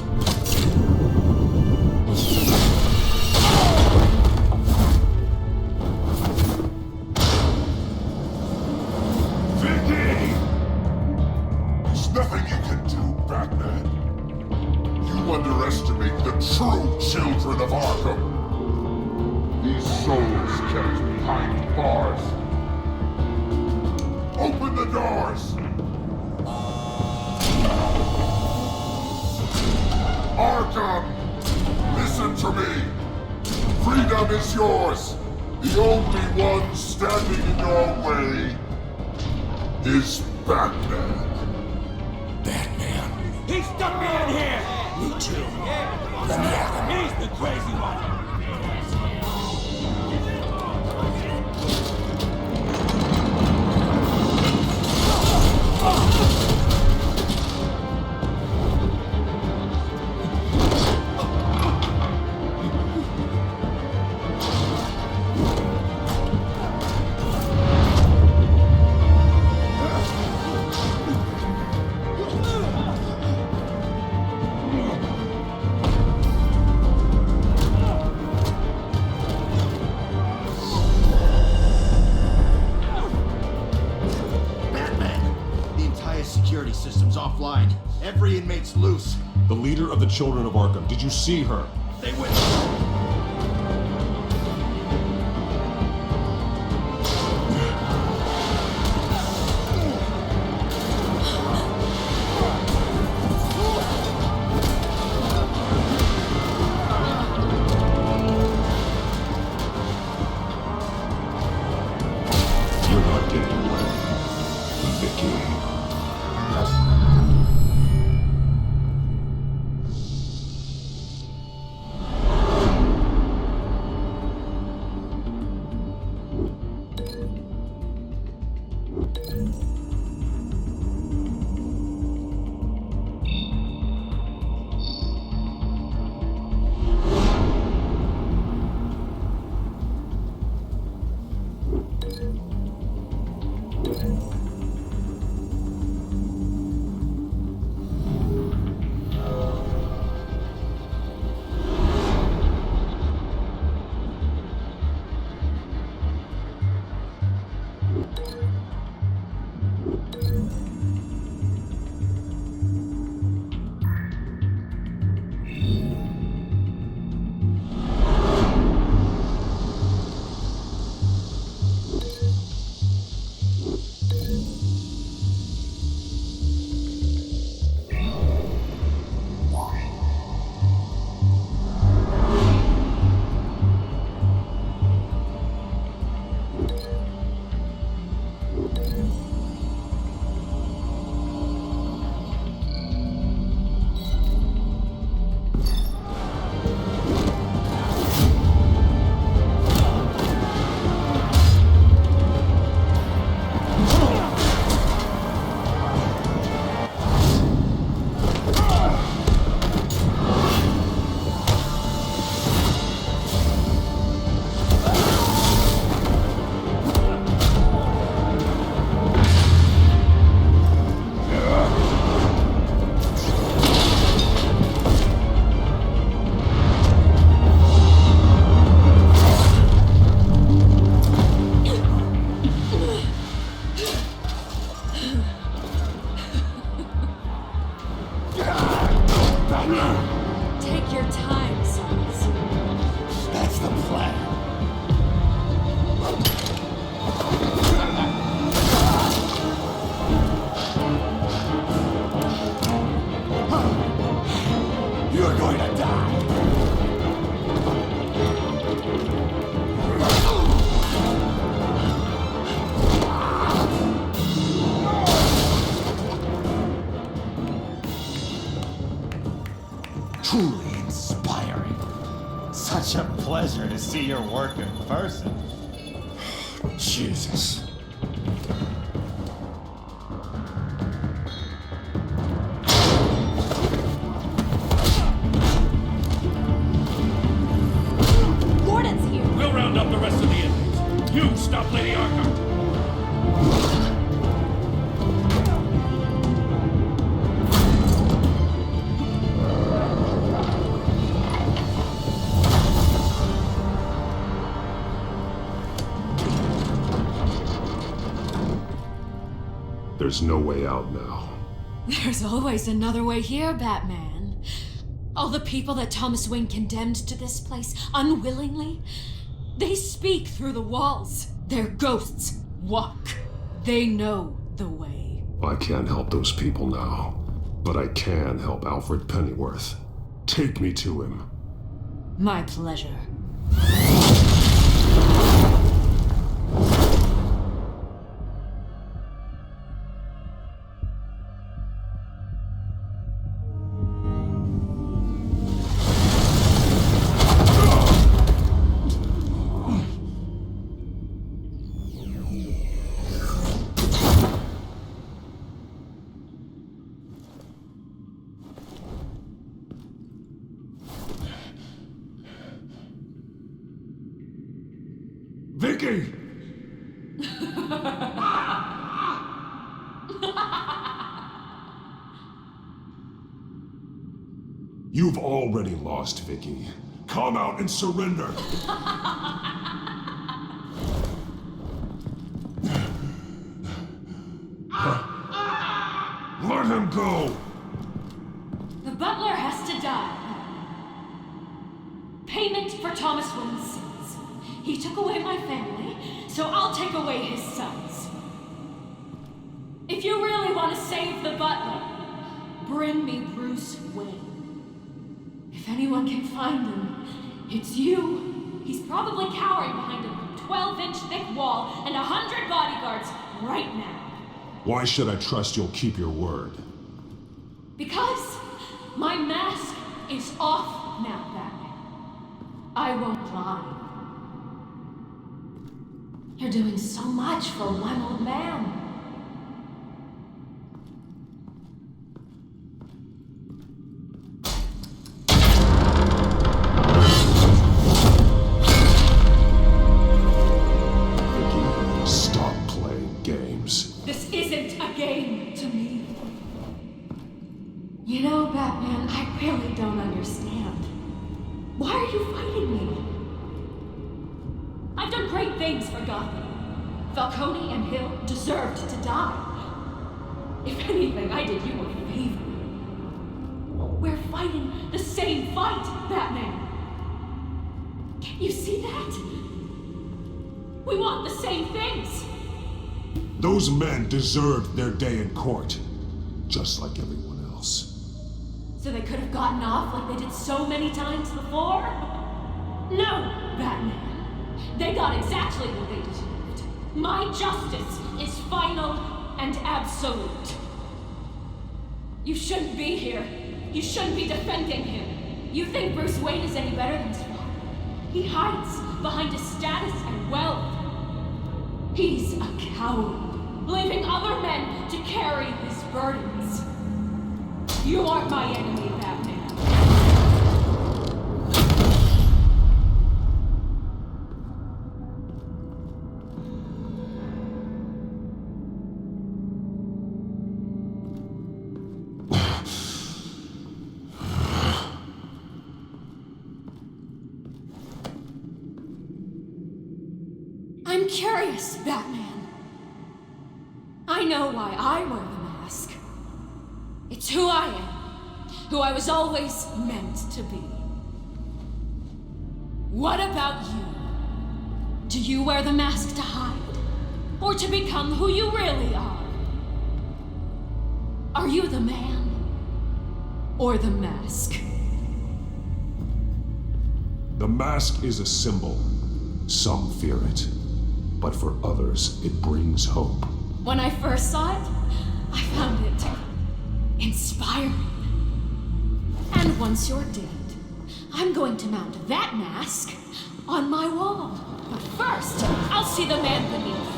Nothing you can do, Batman. You underestimate the true children of Arkham. These souls kept behind bars. Open the doors! Arkham! Listen to me! Freedom is yours! The only one standing in your way is Batman. He stuck me in here! Me too. Let me at him. He's the crazy one. system's offline. Every inmate's loose. The leader of the Children of Arkham, did you see her? They went... You're not getting away, Vicky. Take your time, sons. That's the plan. You're going to die. Truly inspiring. Such a pleasure to see your work in person. Jesus. Gordon's here. We'll round up the rest of the inmates. You stop Lady Arkham. There's no way out now. There's always another way here, Batman. All the people that Thomas Wayne condemned to this place unwillingly, they speak through the walls. Their ghosts walk. They know the way. I can't help those people now, but I can help Alfred Pennyworth. Take me to him. My pleasure. Vicky! You've already lost, Vicky. Come out and surrender. Let him go! The butler has to die. Payment for Thomas Wayne's sins. He took away my family, so I'll take away his sons. If you really want to save the butler, bring me Bruce Wayne. If anyone can find him, it's you. He's probably cowering behind a 12-inch thick wall and 100 bodyguards right now. Why should I trust you'll keep your word? Because my mask is off now, Batman. I won't lie. You're doing so much for one old man. Vicky, stop playing games. This isn't a game to me. You know, Batman, I really don't understand. Why are you fighting me? I've done great things for Gotham. Falcone and Hill deserved to die. If anything, I did you a favor. We're fighting the same fight, Batman. Can't you see that? We want the same things. Those men deserved their day in court, just like everyone else. So they could have gotten off like they did so many times before? No, Batman. They got exactly what they deserved. My justice is final and absolute. You shouldn't be here. You shouldn't be defending him. You think Bruce Wayne is any better than his father? He hides behind his status and wealth. He's a coward, leaving other men to carry his burdens. You aren't my enemy, Batman. I'm curious, Batman. I know why I wear the mask. It's who I am, who I was always meant to be. What about you? Do you wear the mask to hide? Or to become who you really are? Are you the man? Or the mask? The mask is a symbol. Some fear it, but for others, it brings hope. When I first saw it, I found it inspiring. And once you're dead, I'm going to mount that mask on my wall. But first, I'll see the man beneath.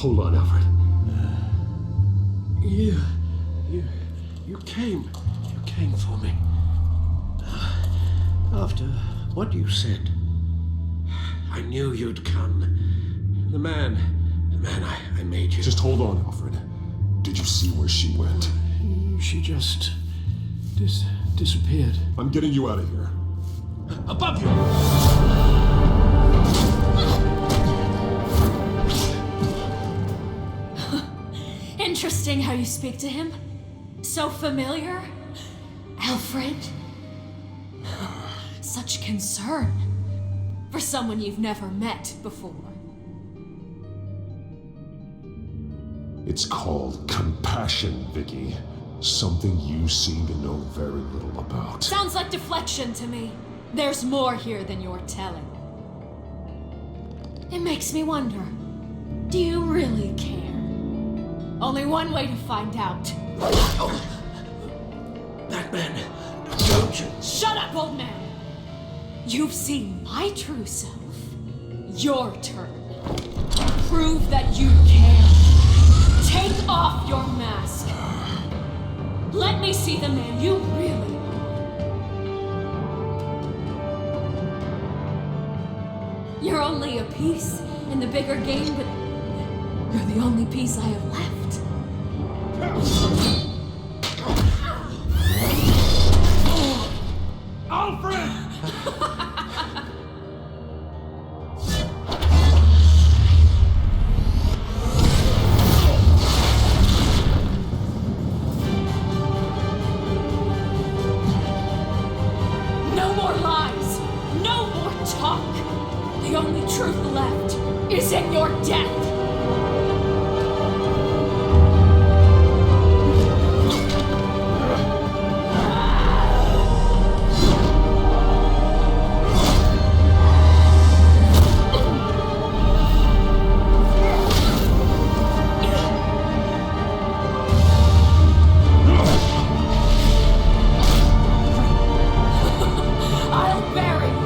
Hold on, Alfred. You came for me. After what you said, I knew you'd come. The man I made you. Just hold on, Alfred. Did you see where she went? She just disappeared. I'm getting you out of here. Above you! Interesting how you speak to him. So familiar. Alfred. Such concern for someone you've never met before. It's called compassion, Vicky. Something you seem to know very little about. Sounds like deflection to me. There's more here than you're telling. It makes me wonder, do you really care? Only one way to find out. Batman, don't you? Shut up, old man! You've seen my true self. your turn. Prove that you care. Take off your mask. Let me see the man you really are. You're only a piece in the bigger game, but you're the only piece I have left. Alfred! No more lies! No more talk! The only truth left is in your death! I'll bury you!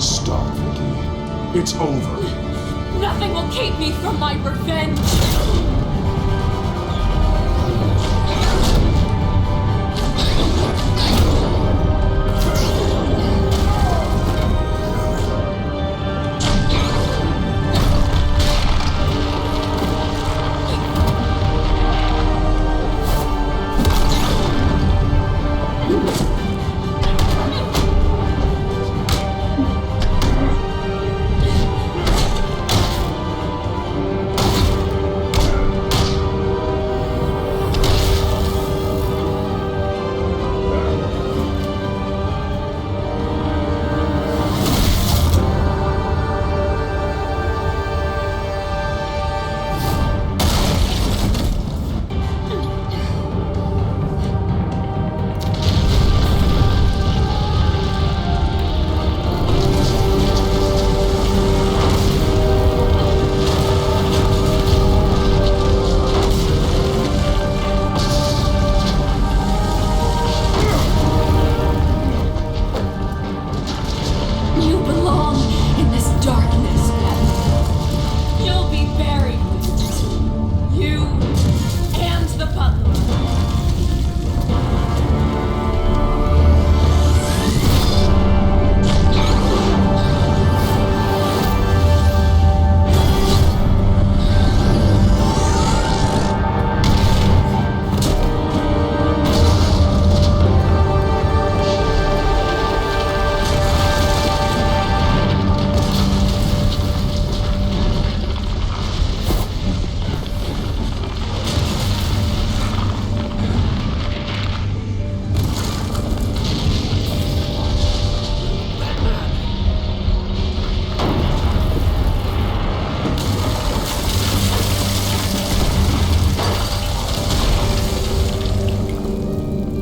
Stop, Vicky. It's over. Nothing will keep me from my revenge! You belong in this darkness, Batman. You'll be buried with it. You and the butler.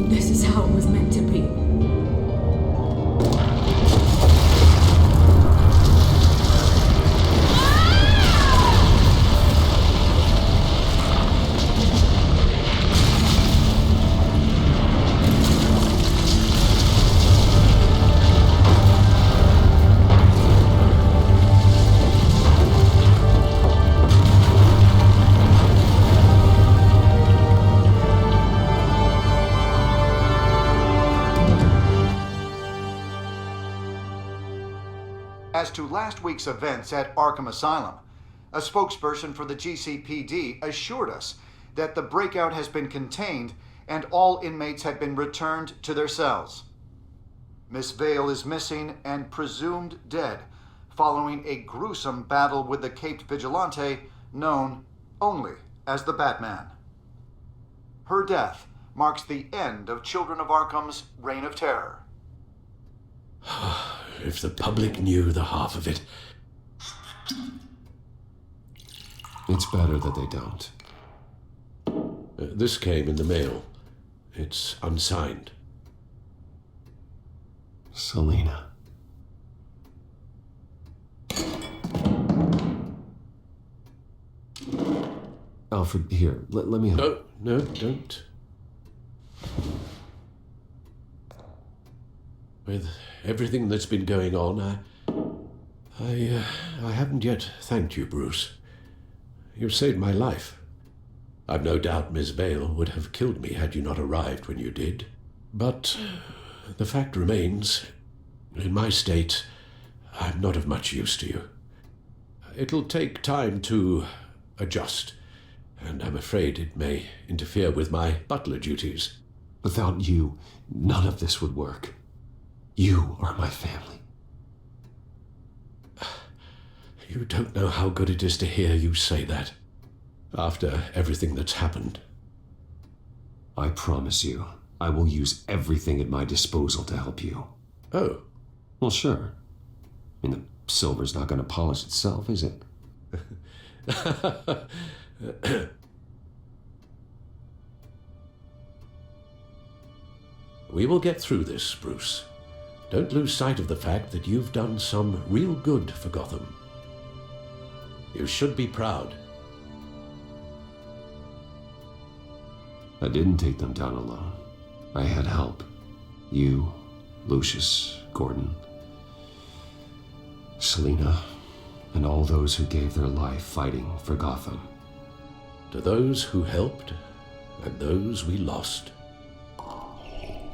This is how it was meant to be. As to last week's events at Arkham Asylum, A spokesperson for the GCPD assured us that the breakout has been contained and all inmates have been returned to their cells. Miss Vale is missing and presumed dead following a gruesome battle with the caped vigilante known only as the Batman. Her death marks the end of Children of Arkham's reign of terror. If the public knew the half of it. It's better that they don't. This came in the mail. It's unsigned. Selina. Alfred, here, let me... No, don't. With everything that's been going on, I haven't yet thanked you, Bruce. You've saved my life. I've no doubt Miss Vale would have killed me had you not arrived when you did. But the fact remains, in my state, I'm not of much use to you. It'll take time to adjust, and I'm afraid it may interfere with my butler duties. Without you, none of this would work. You are my family. You don't know how good it is to hear you say that, after everything that's happened. I promise you, I will use everything at my disposal to help you. Oh. Well, sure. I mean, the silver's not going to polish itself, is it? We will get through this, Bruce. Don't lose sight of the fact that you've done some real good for Gotham. You should be proud. I didn't take them down alone. I had help. You, Lucius, Gordon, Selina, and all those who gave their life fighting for Gotham. To those who helped, and those we lost.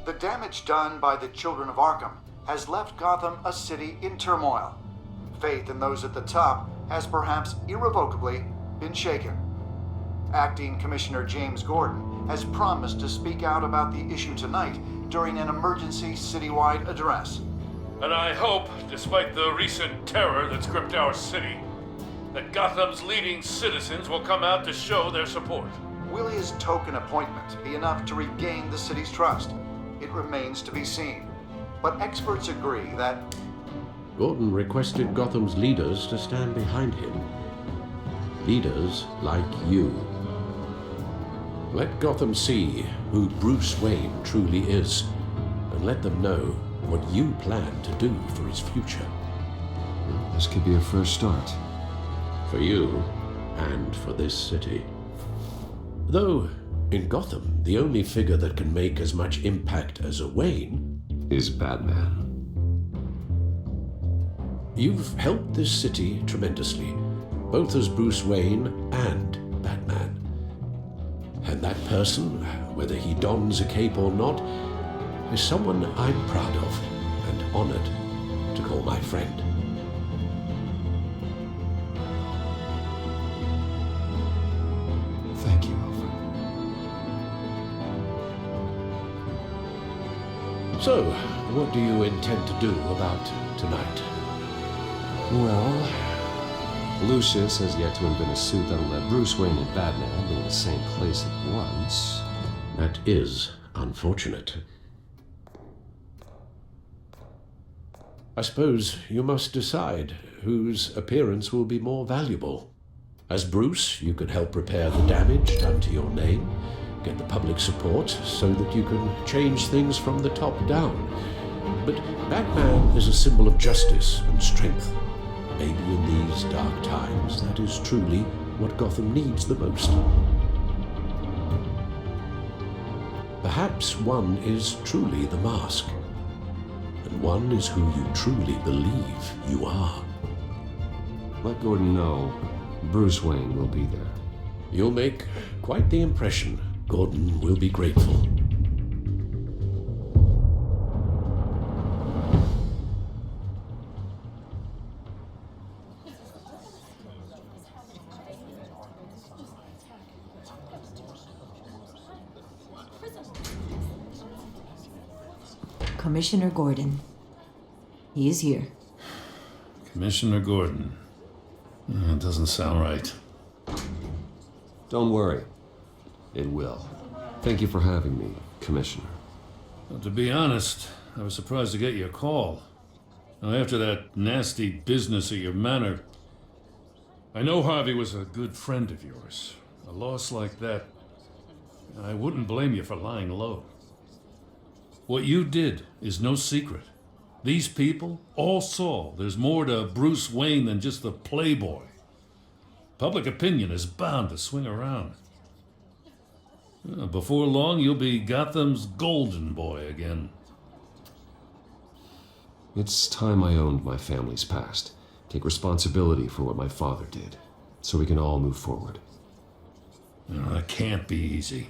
The damage done by the Children of Arkham has left Gotham a city in turmoil. Faith in those at the top has perhaps irrevocably been shaken. Acting Commissioner James Gordon has promised to speak out about the issue tonight during an emergency citywide address. And I hope, despite the recent terror that's gripped our city, that Gotham's leading citizens will come out to show their support. Will his token appointment be enough to regain the city's trust? It remains to be seen. But experts agree that Gordon requested Gotham's leaders to stand behind him. Leaders like you. Let Gotham see who Bruce Wayne truly is, and let them know what you plan to do for his future. Well, this could be a first start. For you, and for this city. Though, in Gotham, the only figure that can make as much impact as a Wayne is Batman. You've helped this city tremendously, both as Bruce Wayne and Batman. And that person, whether he dons a cape or not, is someone I'm proud of and honored to call my friend. Thank you, Alfred. So, what do you intend to do about tonight? Well, Lucius has yet to invent a suit that'll let Bruce Wayne and Batman be in the same place at once. That is unfortunate. I suppose you must decide whose appearance will be more valuable. As Bruce, you can help repair the damage done to your name, get the public support so that you can change things from the top down. But Batman is a symbol of justice and strength. Maybe in these dark times, that is truly what Gotham needs the most. Perhaps one is truly the mask, and one is who you truly believe you are. Let Gordon know Bruce Wayne will be there. You'll make quite the impression. Gordon will be grateful. Commissioner Gordon. He is here. Commissioner Gordon. That doesn't sound right. Don't worry. It will. Thank you for having me, Commissioner. Well, to be honest, I was surprised to get your call. Now, after that nasty business at your manor, I know Harvey was a good friend of yours. A loss like that, I wouldn't blame you for lying low. What you did is no secret. These people all saw there's more to Bruce Wayne than just the playboy. Public opinion is bound to swing around. Before long, you'll be Gotham's golden boy again. It's time I owned my family's past. Take responsibility for what my father did, so we can all move forward. That can't be easy.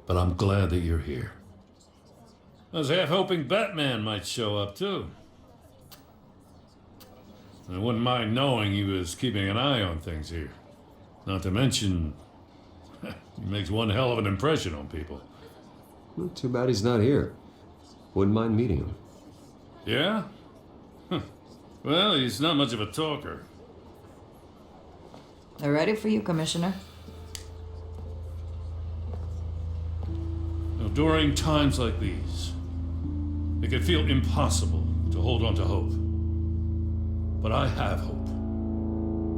But I'm glad that you're here. I was half hoping Batman might show up, too. I wouldn't mind knowing he was keeping an eye on things here. Not to mention, he makes one hell of an impression on people. Well, too bad he's not here. Wouldn't mind meeting him. Yeah? Well, he's not much of a talker. They're ready for you, Commissioner. Now, during times like these, it can feel impossible to hold on to hope. But I have hope.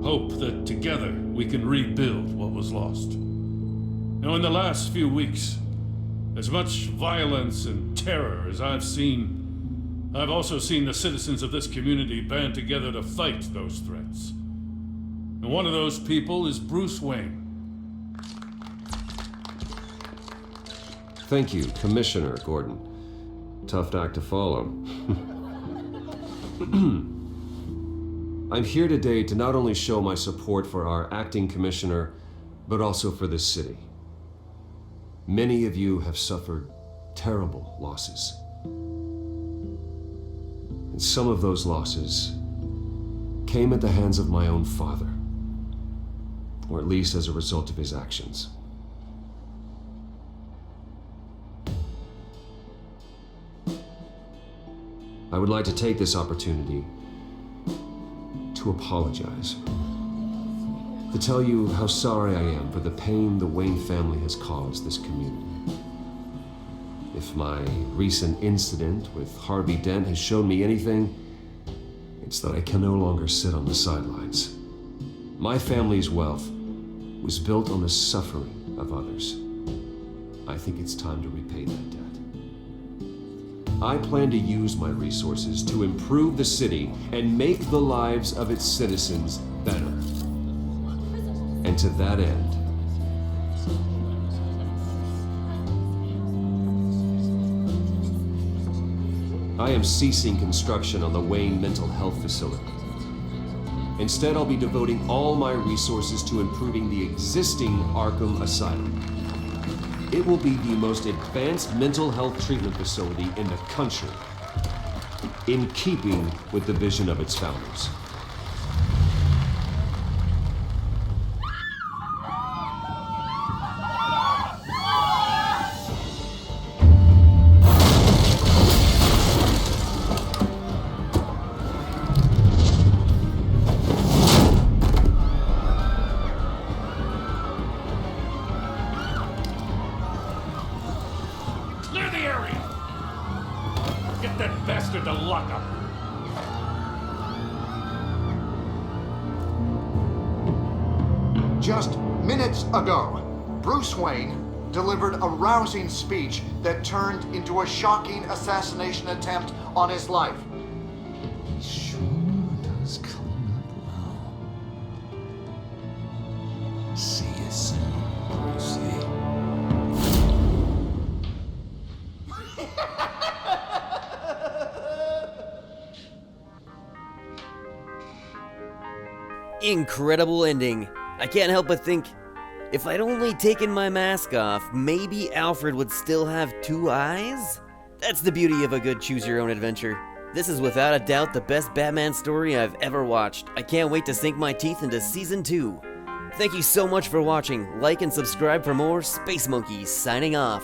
Hope that together we can rebuild what was lost. Now, in the last few weeks, as much violence and terror as I've seen, I've also seen the citizens of this community band together to fight those threats. And one of those people is Bruce Wayne. Thank you, Commissioner Gordon. Tough act to follow. I'm here today to not only show my support for our acting commissioner, but also for this city. Many of you have suffered terrible losses. And some of those losses came at the hands of my own father, or at least as a result of his actions. I would like to take this opportunity to apologize. To tell you how sorry I am for the pain the Wayne family has caused this community. If my recent incident with Harvey Dent has shown me anything, it's that I can no longer sit on the sidelines. My family's wealth was built on the suffering of others. I think it's time to repay that debt. I plan to use my resources to improve the city and make the lives of its citizens better. And to that end, I am ceasing construction on the Wayne Mental Health Facility. Instead, I'll be devoting all my resources to improving the existing Arkham Asylum. It will be the most advanced mental health treatment facility in the country, in keeping with the vision of its founders. Clear the area! Get that bastard to lock up! Just minutes ago, Bruce Wayne delivered a rousing speech that turned into a shocking assassination attempt on his life. He sure does clean up well. See you soon, Brucey. Incredible ending. I can't help but think, if I'd only taken my mask off, maybe Alfred would still have two eyes? That's the beauty of a good choose-your-own adventure. This is without a doubt the best Batman story I've ever watched. I can't wait to sink my teeth into Season 2. Thank you so much for watching. Like and subscribe for more. Space Monkeys signing off.